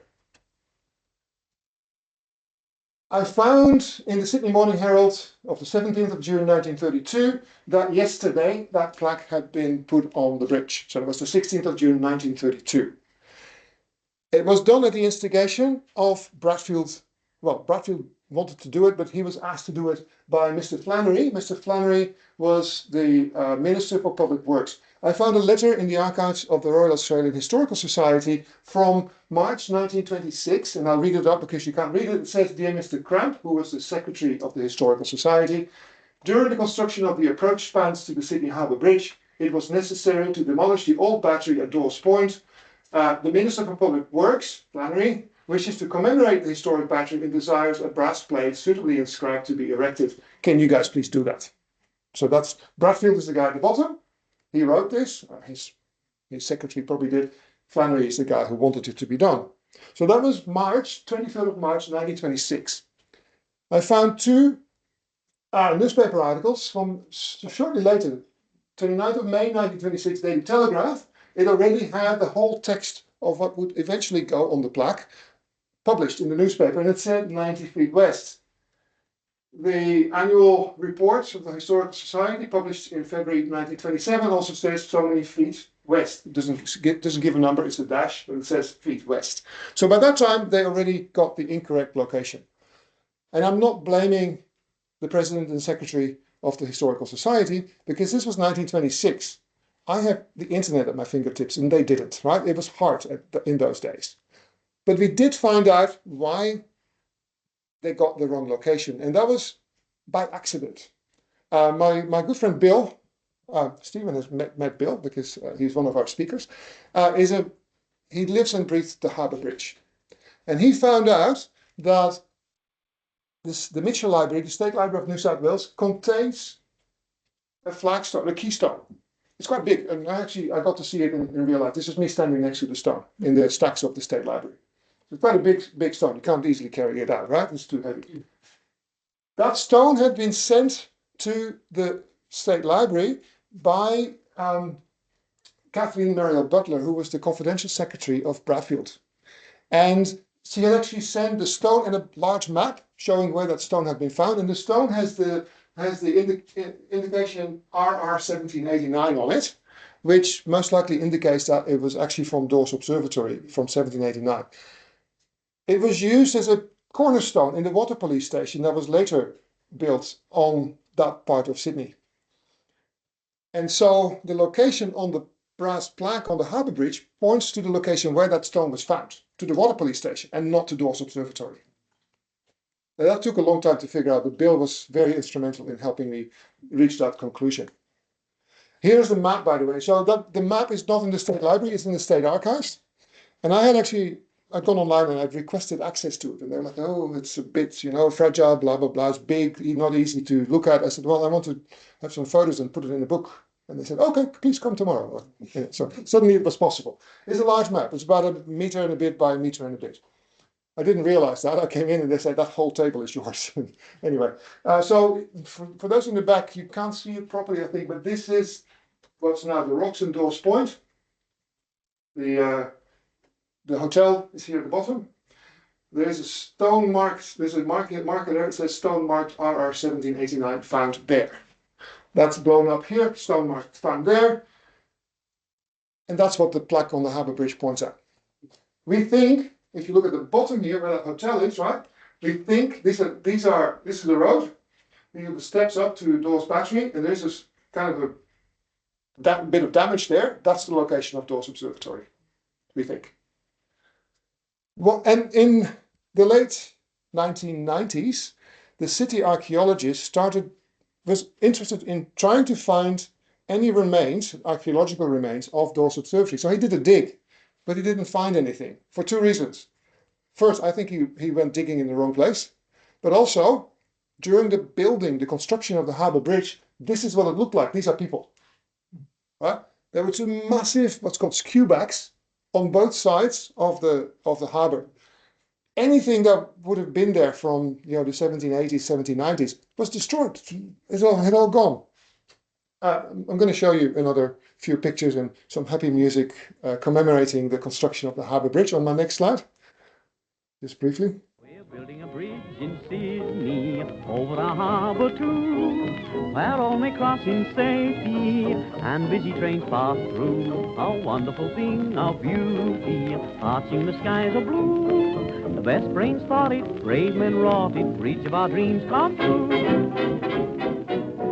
I found in the Sydney Morning Herald of the 17th of June 1932 that yesterday that plaque had been put on the bridge. So it was the 16th of June 1932. It was done at the instigation of Bradfield. Well, Bradfield wanted to do it, but he was asked to do it by Mr. Flannery. Mr. Flannery was the Minister for Public Works. I found a letter in the archives of the Royal Australian Historical Society from March 1926, and I'll read it up because you can't read it. It says, "Dear Mr. Cramp, who was the Secretary of the Historical Society, during the construction of the approach spans to the Sydney Harbour Bridge, it was necessary to demolish the old battery at Dawes Point. The Minister for Public Works, Flannery, wishes to commemorate the historic battery and desires a brass plate suitably inscribed to be erected. Can you guys please do that?" So that's Bradfield is the guy at the bottom. He wrote this. His secretary probably did. Flannery is the guy who wanted it to be done. So that was March, 23rd of March, 1926. I found two newspaper articles from shortly later, 29th of May, 1926, Daily Telegraph. It already had the whole text of what would eventually go on the plaque published in the newspaper, and it said 90 feet west. The annual reports of the Historical Society, published in February 1927, also says so many feet west. It doesn't give a number, it's a dash, but it says feet west. So by that time, they already got the incorrect location. And I'm not blaming the President and Secretary of the Historical Society, because this was 1926. I have the internet at my fingertips, and they didn't, right? It was hard in those days. But we did find out why they got the wrong location, and that was by accident. My good friend Bill, Stephen has met Bill because he's one of our speakers, he lives and breathes the Harbour Bridge. And he found out that the Mitchell Library, the State Library of New South Wales, contains a flagstone, a keystone. It's quite big, and I got to see it in real life. This is me standing next to the stone in the stacks of the State Library. It's quite a big stone. You can't easily carry it out, right? It's too heavy. That stone had been sent to the State Library by Kathleen Muriel Butler, who was the confidential secretary of Bradfield. And she had actually sent the stone and a large map showing where that stone had been found. And the stone has the indication RR 1789 on it, which most likely indicates that it was actually from Dawes Observatory from 1789. It was used as a cornerstone in the water police station that was later built on that part of Sydney. And so the location on the brass plaque on the Harbour Bridge points to the location where that stone was found, to the water police station, and not to Dawes Observatory. Now, that took a long time to figure out, but Bill was very instrumental in helping me reach that conclusion. Here's the map, by the way. So the map is not in the State Library, it's in the State Archives. And I'd gone online and I'd requested access to it. And they were like, oh, it's a bit, fragile, blah, blah, blah. It's big, not easy to look at. I said, well, I want to have some photos and put it in a book. And they said, okay, please come tomorrow. So suddenly it was possible. It's a large map. It's about a meter and a bit by a meter and a bit. I didn't realize that. I came in and they said, that whole table is yours. Anyway, so for those in the back, you can't see it properly, I think, but this is what's now the Rocks and Dawes Point. The hotel is here at the bottom. There's a stone marked, there's a marker there, it says stone marked RR 1789 found there. That's blown up here, stone marked found there. And that's what the plaque on the Harbour Bridge points out. We think if you look at the bottom here where that hotel is, right? We think this is the road. You have the steps up to Dawes Battery, and there's this kind of that bit of damage there. That's the location of Dawes Observatory, we think. Well, and in the late 1990s, the city archaeologist was interested in trying to find any remains, archaeological remains of Dawes Observatory. So he did a dig, but he didn't find anything for two reasons. First, I think he went digging in the wrong place, but also during the construction of the Harbour Bridge, this is what it looked like. These are people. Right? There were two massive, what's called skewbacks, on both sides of the harbour. Anything that would have been there from the 1780s, 1790s was destroyed. It had all gone. I'm going to show you another few pictures and some happy music commemorating the construction of the Harbour Bridge on my next slide. Just briefly. We're building a bridge in Sydney over the harbour too, where all may cross in safety and busy trains pass through. A wonderful thing of beauty, arching the skies of blue. The best brains thought it, brave men wrought it, for each of our dreams come true.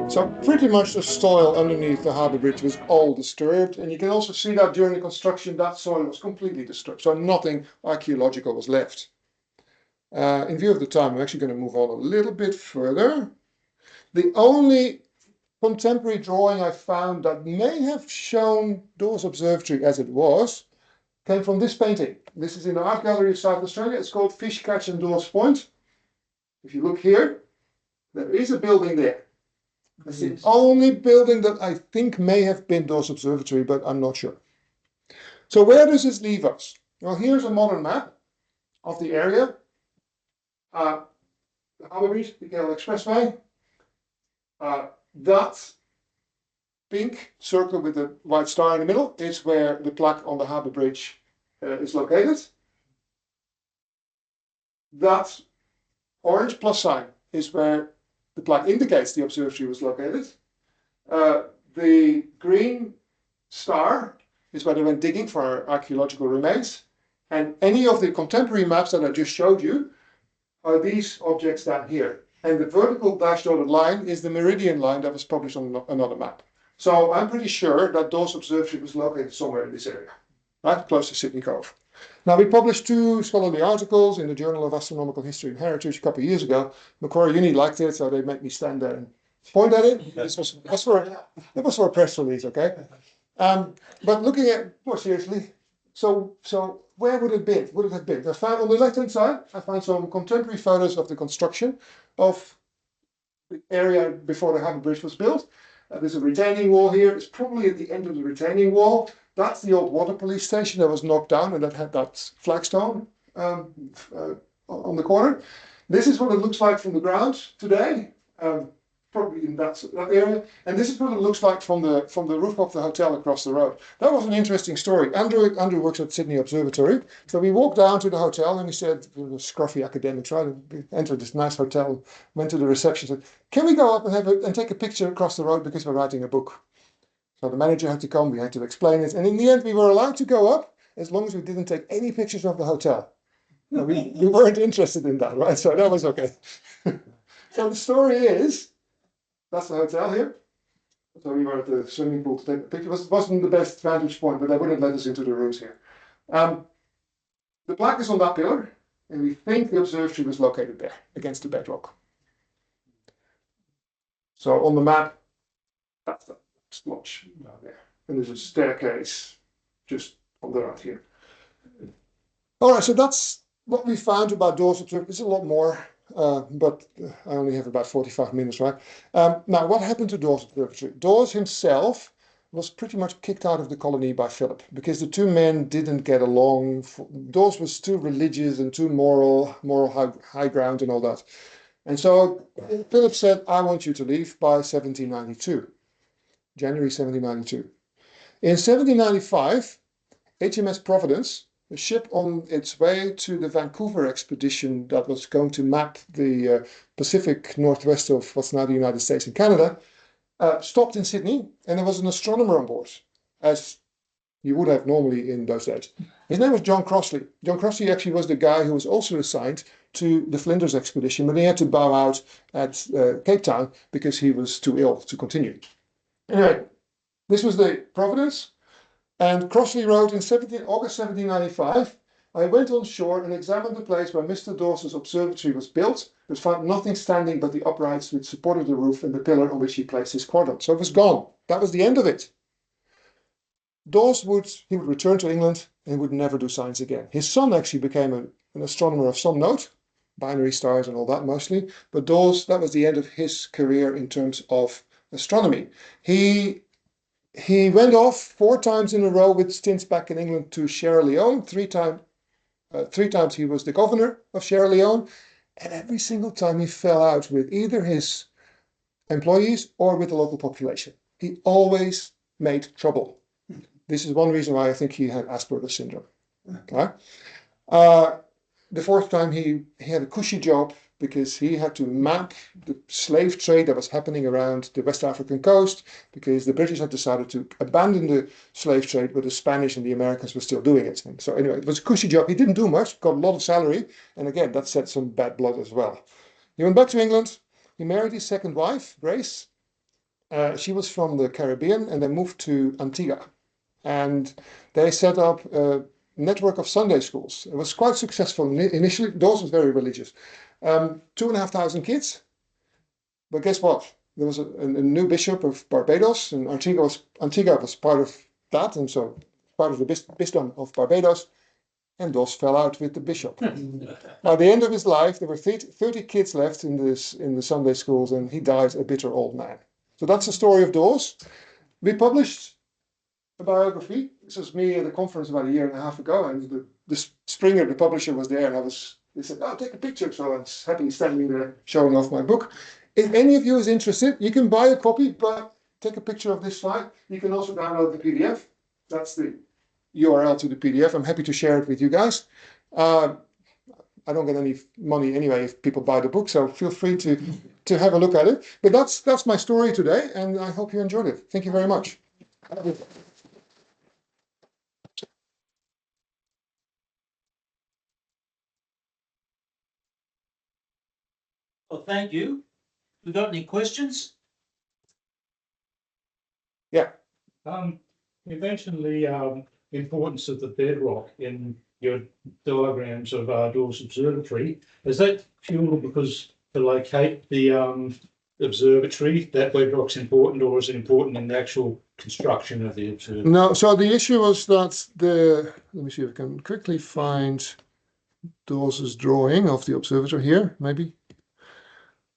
So pretty much the soil underneath the Harbour Bridge was all disturbed, and you can also see that during the construction that soil was completely disturbed, so nothing archaeological was left. In view of the time, I'm actually going to move on a little bit further. The only contemporary drawing I found that may have shown Dawes Observatory as it was came from this painting. This is in the Art Gallery of South Australia. It's called Fish Catch and Dawes Point. If you look here, there is a building there. It's the only building that I think may have been Dawes Observatory, but I'm not sure. So where does this leave us? Well, here's a modern map of the area. The Harbour Bridge, the Gale Expressway. That pink circle with the white star in the middle is where the plaque on the Harbour Bridge is located. That orange plus sign is where the plaque indicates the observatory was located. The green star is where they went digging for archaeological remains. And any of the contemporary maps that I just showed you are these objects down here. And the vertical dashed dotted line is the meridian line that was published on another map. So I'm pretty sure that Dawes Observatory was located somewhere in this area, right, close to Sydney Cove. Now, we published 2 scholarly articles in the Journal of Astronomical History and Heritage a couple of years ago. Macquarie Uni liked it, so they made me stand there and point at it. It was for a press release, okay? But looking at more seriously, so where would it have been? I found on the left-hand side, I found some contemporary photos of the construction of the area before the Harbour Bridge was built. There's a retaining wall here. It's probably at the end of the retaining wall. That's the old water police station that was knocked down and that had that flagstone on the corner. This is what it looks like from the ground today, probably in that area. And this is what it looks like from the roof of the hotel across the road. That was an interesting story. Andrew works at Sydney Observatory. So we walked down to the hotel and we said, we were scruffy academics, right? We entered this nice hotel, went to the reception, said, can we go up and take a picture across the road because we're writing a book? So the manager had to come, we had to explain it. And in the end, we were allowed to go up as long as we didn't take any pictures of the hotel. No, we weren't interested in that, right? So that was okay. So the story is, that's the hotel here. So we were at the swimming pool to take a picture. It wasn't the best vantage point, but they wouldn't let us into the rooms here. The plaque is on that pillar, and we think the observatory was located there, against the bedrock. So on the map, that's the splotch down there. And there's a staircase just on the right here. All right, so that's what we found about Dawes Observatory. There's a lot more. But I only have about 45 minutes, right? Now, what happened to Dawes Observatory? Dawes himself was pretty much kicked out of the colony by Philip because the two men didn't get along. Dawes was too religious and too moral high ground and all that. And so Philip said, I want you to leave by 1792, January 1792. In 1795, HMS Providence, a ship on its way to the Vancouver expedition that was going to map the Pacific northwest of what's now the United States and Canada, stopped in Sydney, and there was an astronomer on board, as you would have normally in those days. His name was John Crossley. John Crossley actually was the guy who was also assigned to the Flinders expedition, but he had to bow out at Cape Town because he was too ill to continue. Anyway, this was the Providence, and Crossley wrote in August 1795, I went on shore and examined the place where Mr. Dawes's observatory was built, but found nothing standing but the uprights which supported the roof and the pillar on which he placed his quadrant. So it was gone. That was the end of it. Dawes would return to England and would never do science again. His son actually became an astronomer of some note, binary stars and all that mostly, but Dawes, that was the end of his career in terms of astronomy. He went off 4 times in a row with stints back in England to Sierra Leone. 3 times he was the governor of Sierra Leone, and every single time he fell out with either his employees or with the local population. He always made trouble. This is one reason why I think he had Asperger's syndrome. Okay? The 4th time he had a cushy job because he had to map the slave trade that was happening around the West African coast, because the British had decided to abandon the slave trade, but the Spanish and the Americans were still doing it. And so anyway, it was a cushy job. He didn't do much, got a lot of salary, and again, that set some bad blood as well. He went back to England. He married his 2nd wife, Grace. She was from the Caribbean, and they moved to Antigua. And they set up a network of Sunday schools. It was quite successful initially. Dawes was very religious. 2,500 kids. But guess what? There was a new bishop of Barbados, and Antigua was part of that, and so part of the bisdom of Barbados. And Dawes fell out with the bishop. By the end of his life, there were 30 kids left in the Sunday schools, and he died a bitter old man. So that's the story of Dawes. We published a biography. This was me at a conference about 1.5 years ago, and the Springer, the publisher, was there, and they said, oh, take a picture. So I was happily standing there showing off my book. If any of you is interested, you can buy a copy, but take a picture of this slide. You can also download the PDF. That's the URL to the PDF. I'm happy to share it with you guys. I don't get any money anyway if people buy the book, so feel free to have a look at it. But that's my story today, and I hope you enjoyed it. Thank you very much. Well, thank you. We got any questions? Yeah. You mentioned the importance of the bedrock in your diagrams of Dawes Observatory. Is that purely because to locate the observatory, that bedrock's important, or is it important in the actual construction of the observatory? No, so the issue was that let me see if I can quickly find Dawes's drawing of the observatory here, maybe.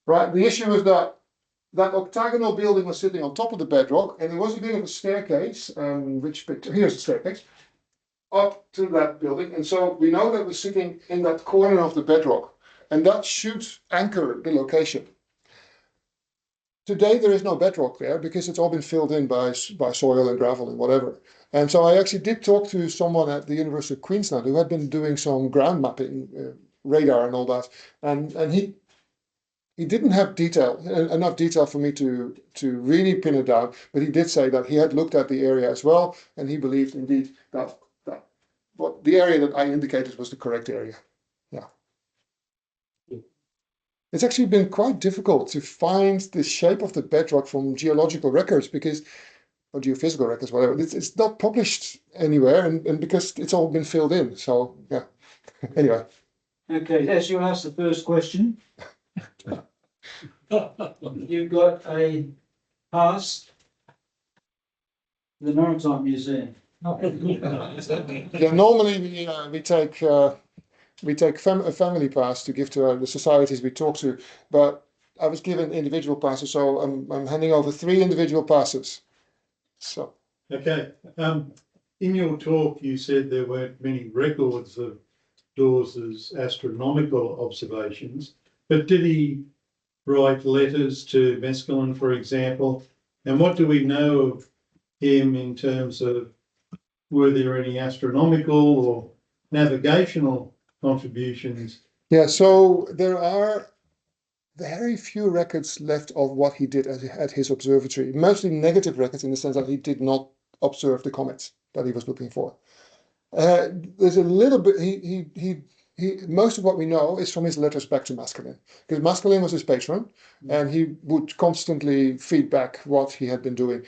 Right, the issue was that octagonal building was sitting on top of the bedrock, and there was a bit of a staircase, here's the staircase, up to that building, and so we know that it was sitting in that corner of the bedrock, and that should anchor the location. Today there is no bedrock there because it's all been filled in by soil and gravel and whatever. And so I actually did talk to someone at the University of Queensland who had been doing some ground mapping, radar and all that, and he didn't have enough detail for me to really pin it down, but he did say that he had looked at the area as well, and he believed indeed that what the area that I indicated was the correct area. Yeah. It's actually been quite difficult to find the shape of the bedrock from geological records or geophysical records, whatever. It's not published anywhere, and because it's all been filled in. So yeah. Anyway. Okay, as you asked the first question, you've got a pass to the Maritime Museum. Yeah, normally we take a family pass to give to the societies we talk to, but I was given individual passes, so I'm handing over 3 individual passes. So. Okay. In your talk, you said there weren't many records of Dawes's astronomical observations, but did he write letters to Mescaline, for example? And what do we know of him in terms of, were there any astronomical or navigational contributions? Yeah, so there are very few records left of what he did at his observatory, mostly negative records in the sense that he did not observe the comets. that he was looking for. There's a little bit. Most of what we know is from his letters back to Maskelyne, because Maskelyne was his patron, and he would constantly feed back what he had been doing.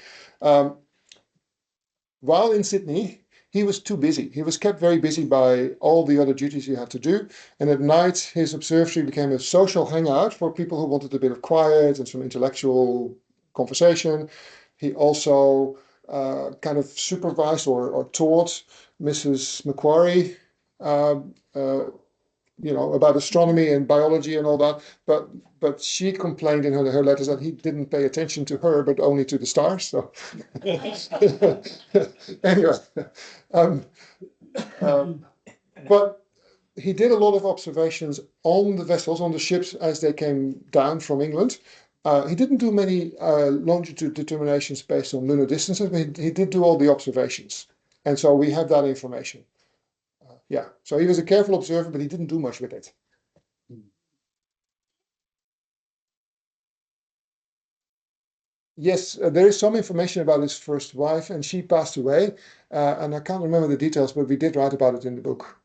While in Sydney, he was too busy. He was kept very busy by all the other duties he had to do. And at night, his observatory became a social hangout for people who wanted a bit of quiet and some intellectual conversation. He also kind of supervised or taught Mrs. Macquarie, about astronomy and biology and all that. But she complained in her letters that he didn't pay attention to her, but only to the stars. So anyway, but he did a lot of observations on the vessels, on the ships as they came down from England. He didn't do many longitude determinations based on lunar distances, but he did do all the observations. And so we have that information. So he was a careful observer, but he didn't do much with it. Yes, there is some information about his first wife, and she passed away. And I can't remember the details, but we did write about it in the book.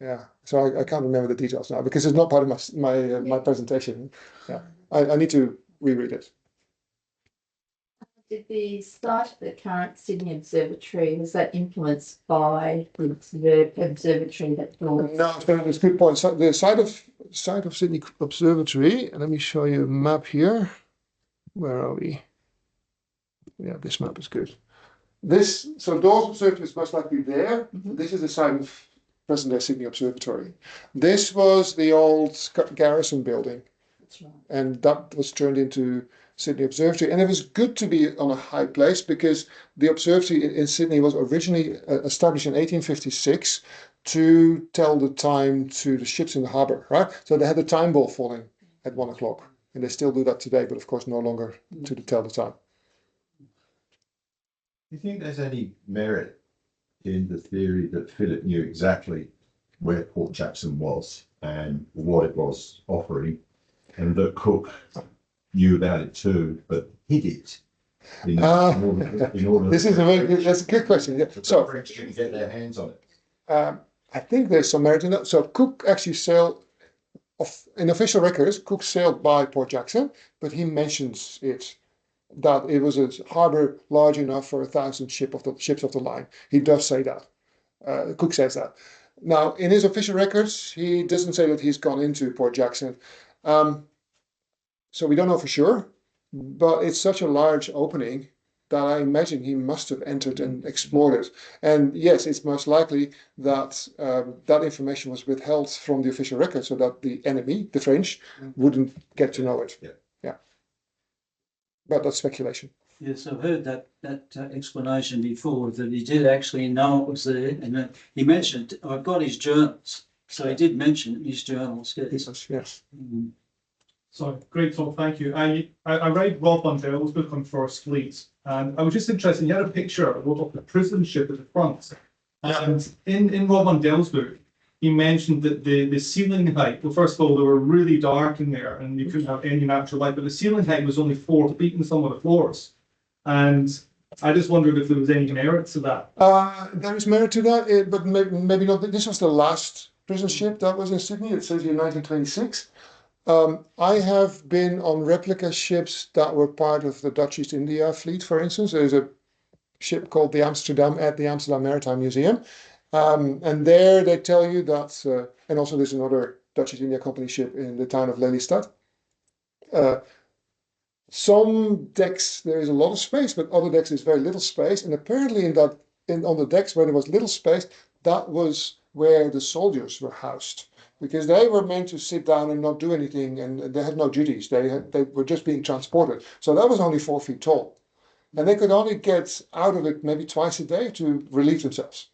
Yeah, so I can't remember the details now because it's not part of my presentation. Yeah, I need to reread it. Did the site of the current Sydney Observatory, was that influenced by the observatory that built? No, that's a good point. So the site of Sydney Observatory, and let me show you a map here. Where are we? Yeah, this map is good. So Dawes Observatory is most likely there. This is the site of present-day Sydney Observatory. This was the old garrison building. That's right. And that was turned into Sydney Observatory. And it was good to be on a high place because the observatory in Sydney was originally established in 1856 to tell the time to the ships in the harbour, right? So they had the time ball falling at 1 o'clock. And they still do that today, but of course no longer to tell the time. Do you think there's any merit in the theory that Philip knew exactly where Port Jackson was and what it was offering, and that Cook knew about it too, but hid it in order This is that's a good question. Yeah. So the French didn't get their hands on it. I think there's some merit in that. So Cook actually sailed. In official records, Cook sailed by Port Jackson, but he mentions that it was a harbour large enough for 1,000 ships of the line. He does say that. Cook says that. Now, in his official records, he doesn't say that he's gone into Port Jackson. So we don't know for sure, but it's such a large opening that I imagine he must have entered and explored it. And yes, it's most likely that that information was withheld from the official record so that the enemy, the French, wouldn't get to know it. Yeah. But that's speculation. Yes, I've heard that explanation before, that he did actually know it was there. And he mentioned, I've got his journals. So he did mention in his journals. Yes. So great talk, thank you. I read Rob Lundell's book on First Fleet, and I was just interested. He had a picture of the prison ship at the front, and in Rob Lundell's book, he mentioned that the ceiling height. Well, first of all, they were really dark in there, and you couldn't have any natural light. But the ceiling height was only 4 feet in some of the floors, and I just wondered if there was any merit to that. There is merit to that, but maybe not. This was the last prison ship that was in Sydney. It says here 1926. I have been on replica ships that were part of the Dutch East India fleet, for instance. There's a ship called the Amsterdam at the Amsterdam Maritime Museum. And there they tell you that, and also there's another Dutch East India Company ship in the town of Lelystad. Some decks, there is a lot of space, but other decks there's very little space. And apparently on the decks where there was little space, that was where the soldiers were housed. Because they were meant to sit down and not do anything, and they had no duties. They were just being transported. So that was only 4 feet tall. And they could only get out of it maybe twice a day to relieve themselves.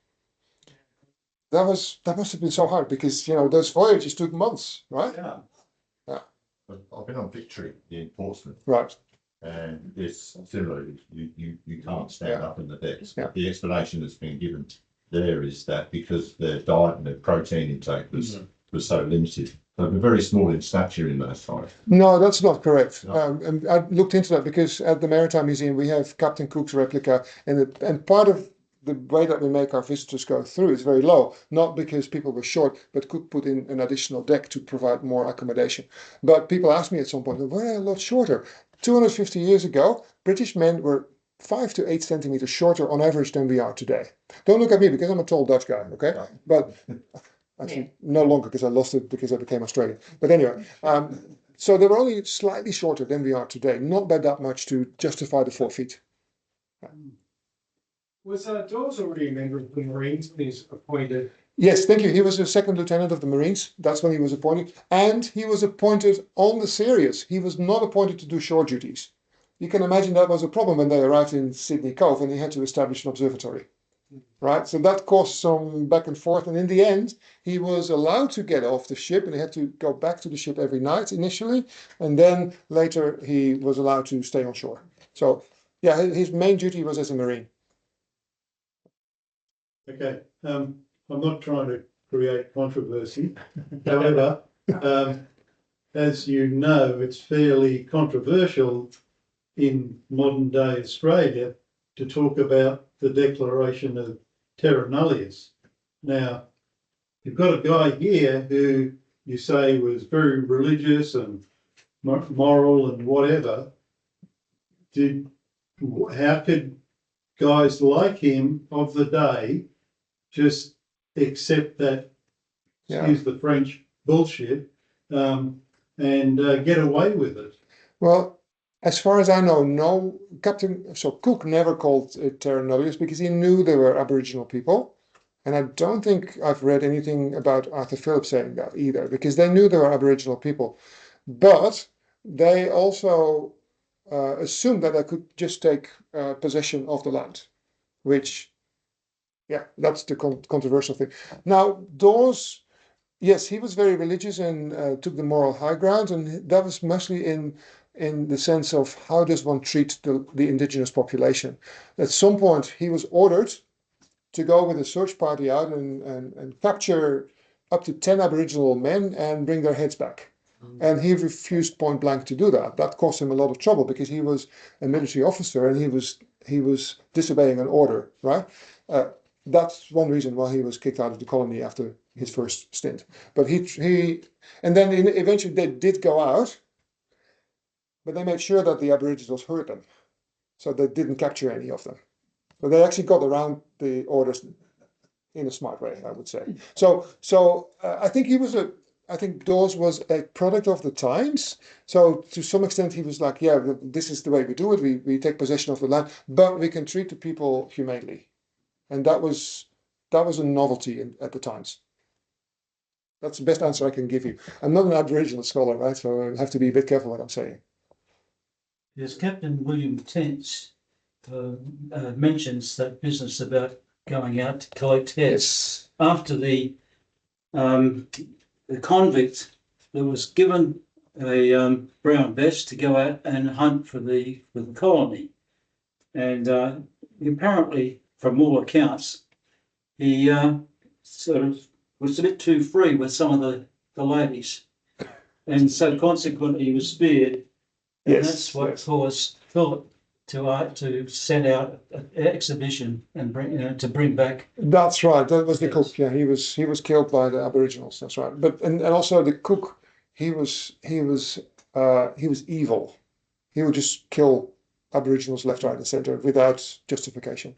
That must have been so hard because, those voyages took months, right? Yeah. But I've been on Victory in Portsmouth. Right. And it's similar. You can't stand up in the decks. Yeah. The explanation that's been given there is that because their diet and their protein intake was so limited. So they're very small in stature in those times. No, that's not correct. No. And I looked into that because at the Maritime Museum we have Captain Cook's replica, and part of the way that we make our visitors go through is very low, not because people were short, but Cook put in an additional deck to provide more accommodation. But people asked me at some point, well, a lot shorter. 250 years ago, British men were 5 to 8 centimeters shorter on average than we are today. Don't look at me because I'm a tall Dutch guy, okay? But actually, no longer because I lost it because I became Australian. But anyway, so they were only slightly shorter than we are today, not by that much to justify the 4 feet. Was Dawes already a member of the Marines when he's appointed? Yes, thank you. He was the second lieutenant of the Marines. That's when he was appointed. And he was appointed on the Sirius. He was not appointed to do shore duties. You can imagine that was a problem when they arrived in Sydney Cove and he had to establish an observatory. Right? So that caused some back and forth. And in the end, he was allowed to get off the ship and he had to go back to the ship every night initially. And then later he was allowed to stay on shore. So yeah, his main duty was as a Marine. Okay, I'm not trying to create controversy. However, as you know, it's fairly controversial in modern day Australia to talk about the declaration of terra nullius. Now, you've got a guy here who you say was very religious and moral and whatever. How could guys like him of the day just accept that, excuse the French, bullshit, and get away with it? Well, as far as I know, no Cook never called it terra nullius because he knew there were Aboriginal people. And I don't think I've read anything about Arthur Phillip saying that either, because they knew there were Aboriginal people. But they also assumed that they could just take possession of the land, which, yeah, that's the controversial thing. Now, Dawes, yes, he was very religious and took the moral high ground, and that was mostly in the sense of how does one treat the indigenous population. At some point, he was ordered to go with a search party out and capture up to 10 Aboriginal men and bring their heads back. And he refused point blank to do that. That cost him a lot of trouble because he was a military officer and he was disobeying an order, right? That's one reason why he was kicked out of the colony after his first stint. But and then eventually they did go out, but they made sure that the Aboriginals heard them. So they didn't capture any of them. But they actually got around the orders in a smart way, I would say. So I think Dawes was a product of the times. So to some extent he was like, yeah, this is the way we do it. We take possession of the land, but we can treat the people humanely. And that was a novelty at the times. That's the best answer I can give you. I'm not an Aboriginal scholar, right? So I have to be a bit careful what I'm saying. Yes, Captain William Tench mentions that business about going out to collect heads. Yes. After the convict that was given a brown vest to go out and hunt for the colony, and apparently, from all accounts, he sort of was a bit too free with some of the ladies, and so consequently he was spared. And that's what caused Philip to send out an exhibition and bring back. That's right. That was the cook. Yeah, he was killed by the Aboriginals. That's right. But and also the cook, he was evil. He would just kill Aboriginals left, right, and centre without justification.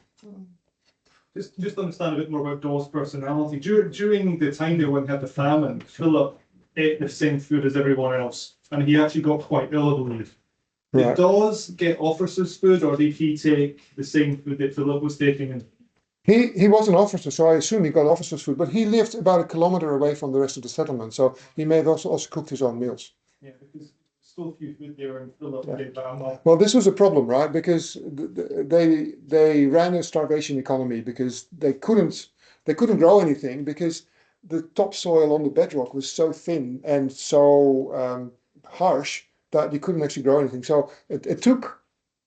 Just to understand a bit more about Dawes' personality. During the time there when he had the famine, Philip ate the same food as everyone else, and he actually got quite ill, I believe. Did Dawes get officers' food, or did he take the same food that Philip was taking? He was an officer, so I assume he got officers' food, but he lived about 1 kilometre away from the rest of the settlement, so he may have also cooked his own meals. Yeah, because still a few food there, and Philip did that. Well, this was a problem, right? Because they ran a starvation economy because they couldn't grow anything because the topsoil on the bedrock was so thin and so harsh that you couldn't actually grow anything. So it took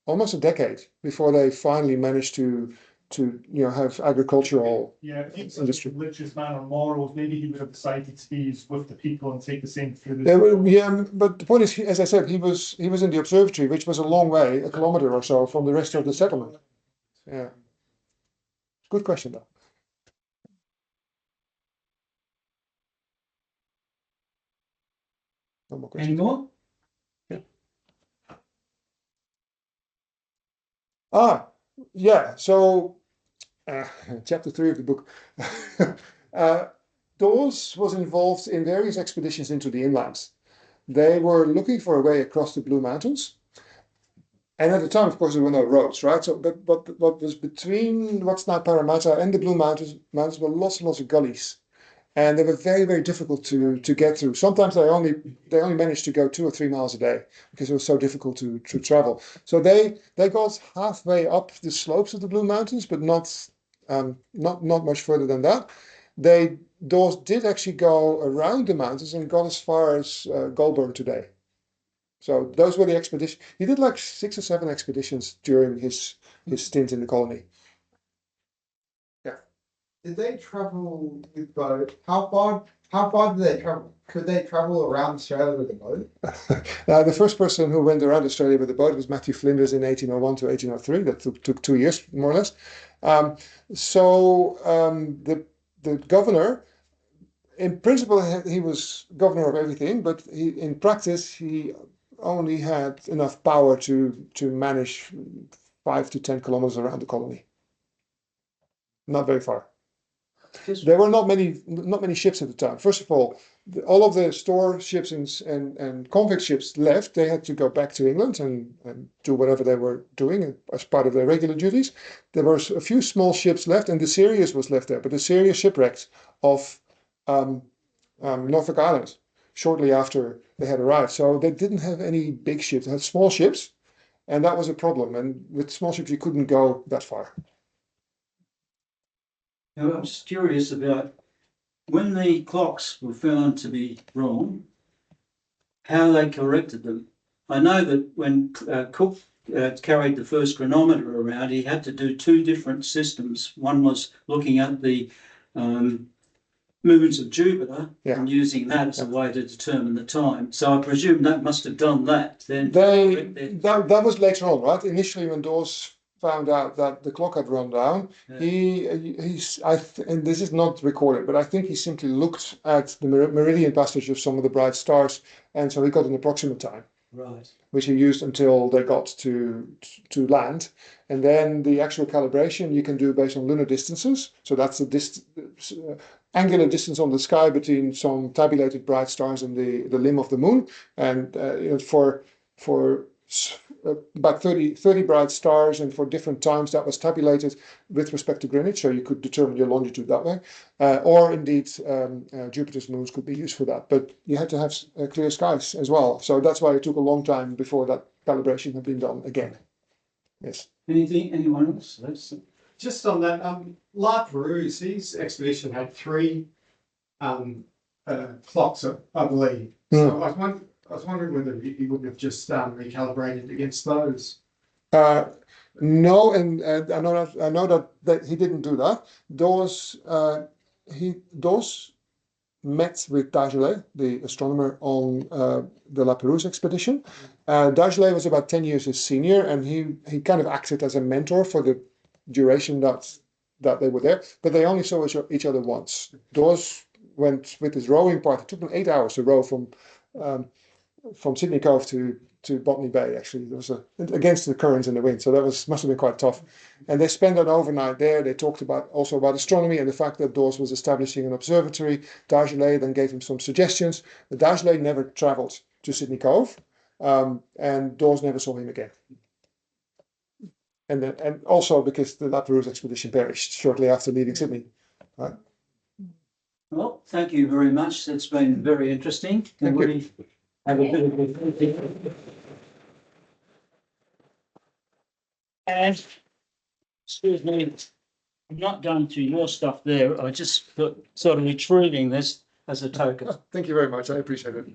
almost a decade before they finally managed to have agricultural industry. Religious man or morals, maybe he would have decided to be with the people and take the same food. Yeah, but the point is, as I said, he was in the observatory, which was a long way, 1 kilometre or so from the rest of the settlement. Yeah. Good question, though. No more questions. Any more? Yeah. So, chapter 3 of the book. Dawes was involved in various expeditions into the inlands. They were looking for a way across the Blue Mountains. And at the time, of course, there were no roads, right? So, but what was between what's now Parramatta and the Blue Mountains were lots and lots of gullies, and they were very, very difficult to get through. Sometimes they only managed to go 2 or 3 miles a day because it was so difficult to travel. So they got halfway up the slopes of the Blue Mountains, but not much further than that. Dawes did actually go around the mountains and got as far as Goulburn today. So those were the expeditions. He did like 6 or 7 expeditions during his stint in the colony. Yeah. Did they travel with boat? How far did they travel? Could they travel around Australia with a boat? The first person who went around Australia with a boat was Matthew Flinders in 1801 to 1803. That took 2 years, more or less. The governor, in principle, he was governor of everything, but in practice, he only had enough power to manage 5 to 10 kilometers around the colony. Not very far. There were not many ships at the time. First of all of the store ships and convict ships left. They had to go back to England and do whatever they were doing as part of their regular duties. There were a few small ships left, and the Sirius was left there, but the Sirius shipwrecked off Norfolk Island shortly after they had arrived. So they didn't have any big ships. They had small ships, and that was a problem. And with small ships, you couldn't go that far. Now, I'm just curious about when the clocks were found to be wrong, how they corrected them. I know that when Cook carried the first chronometer around, he had to do 2 different systems. One was looking at the movements of Jupiter and using that as a way to determine the time. So I presume that must have done that. Then that was later on, right? Initially, when Dawes found out that the clock had run down, and this is not recorded, but I think he simply looked at the meridian passage of some of the bright stars, and so he got an approximate time. Right. Which he used until they got to land. And then the actual calibration you can do based on lunar distances. So that's the angular distance on the sky between some tabulated bright stars and the limb of the moon. And for about 30 bright stars, and for different times that was tabulated with respect to Greenwich, so you could determine your longitude that way. Or indeed, Jupiter's moons could be used for that. But you had to have clear skies as well. So that's why it took a long time before that calibration had been done again. Yes. Anyone else? Just on that, La Perouse, his expedition had 3 clocks, I believe. So I was wondering whether he wouldn't have just recalibrated against those. No, and I know that he didn't do that. Dawes met with Dagelet, the astronomer, on the La Perouse expedition. Dagelet was about 10 years his senior, and he kind of acted as a mentor for the duration that they were there. But they only saw each other once. Dawes went with his rowing party. It took them 8 hours to row from Sydney Cove to Botany Bay. Actually, it was against the currents and the wind, so that must have been quite tough. And they spent an overnight there. They talked also about astronomy and the fact that Dawes was establishing an observatory. Dagelet then gave him some suggestions. But Dagelet never travelled to Sydney Cove, and Dawes never saw him again. And also because the La Perouse expedition perished shortly after leaving Sydney. Right? Well, thank you very much. It's been very interesting. Thank you. Have a bit of a thinking. And excuse me, I'm not going to your stuff there. I just sort of retrieving this as a token. Thank you very much. I appreciate it.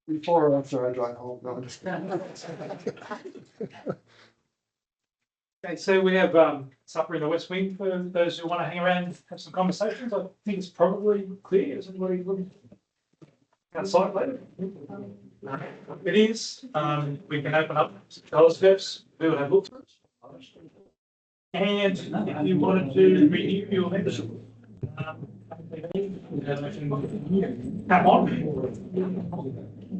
Before or after I drive home? No, just... Okay, so we have supper in the West Wing for those who want to hang around and have some conversations. I think it's probably clear. Is everybody looking outside later? It is. We can open up telescopes. We will have looked. And if you wanted to renew your membership, come on.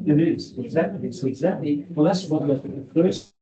It is, exactly, it's exactly, well, that's what the first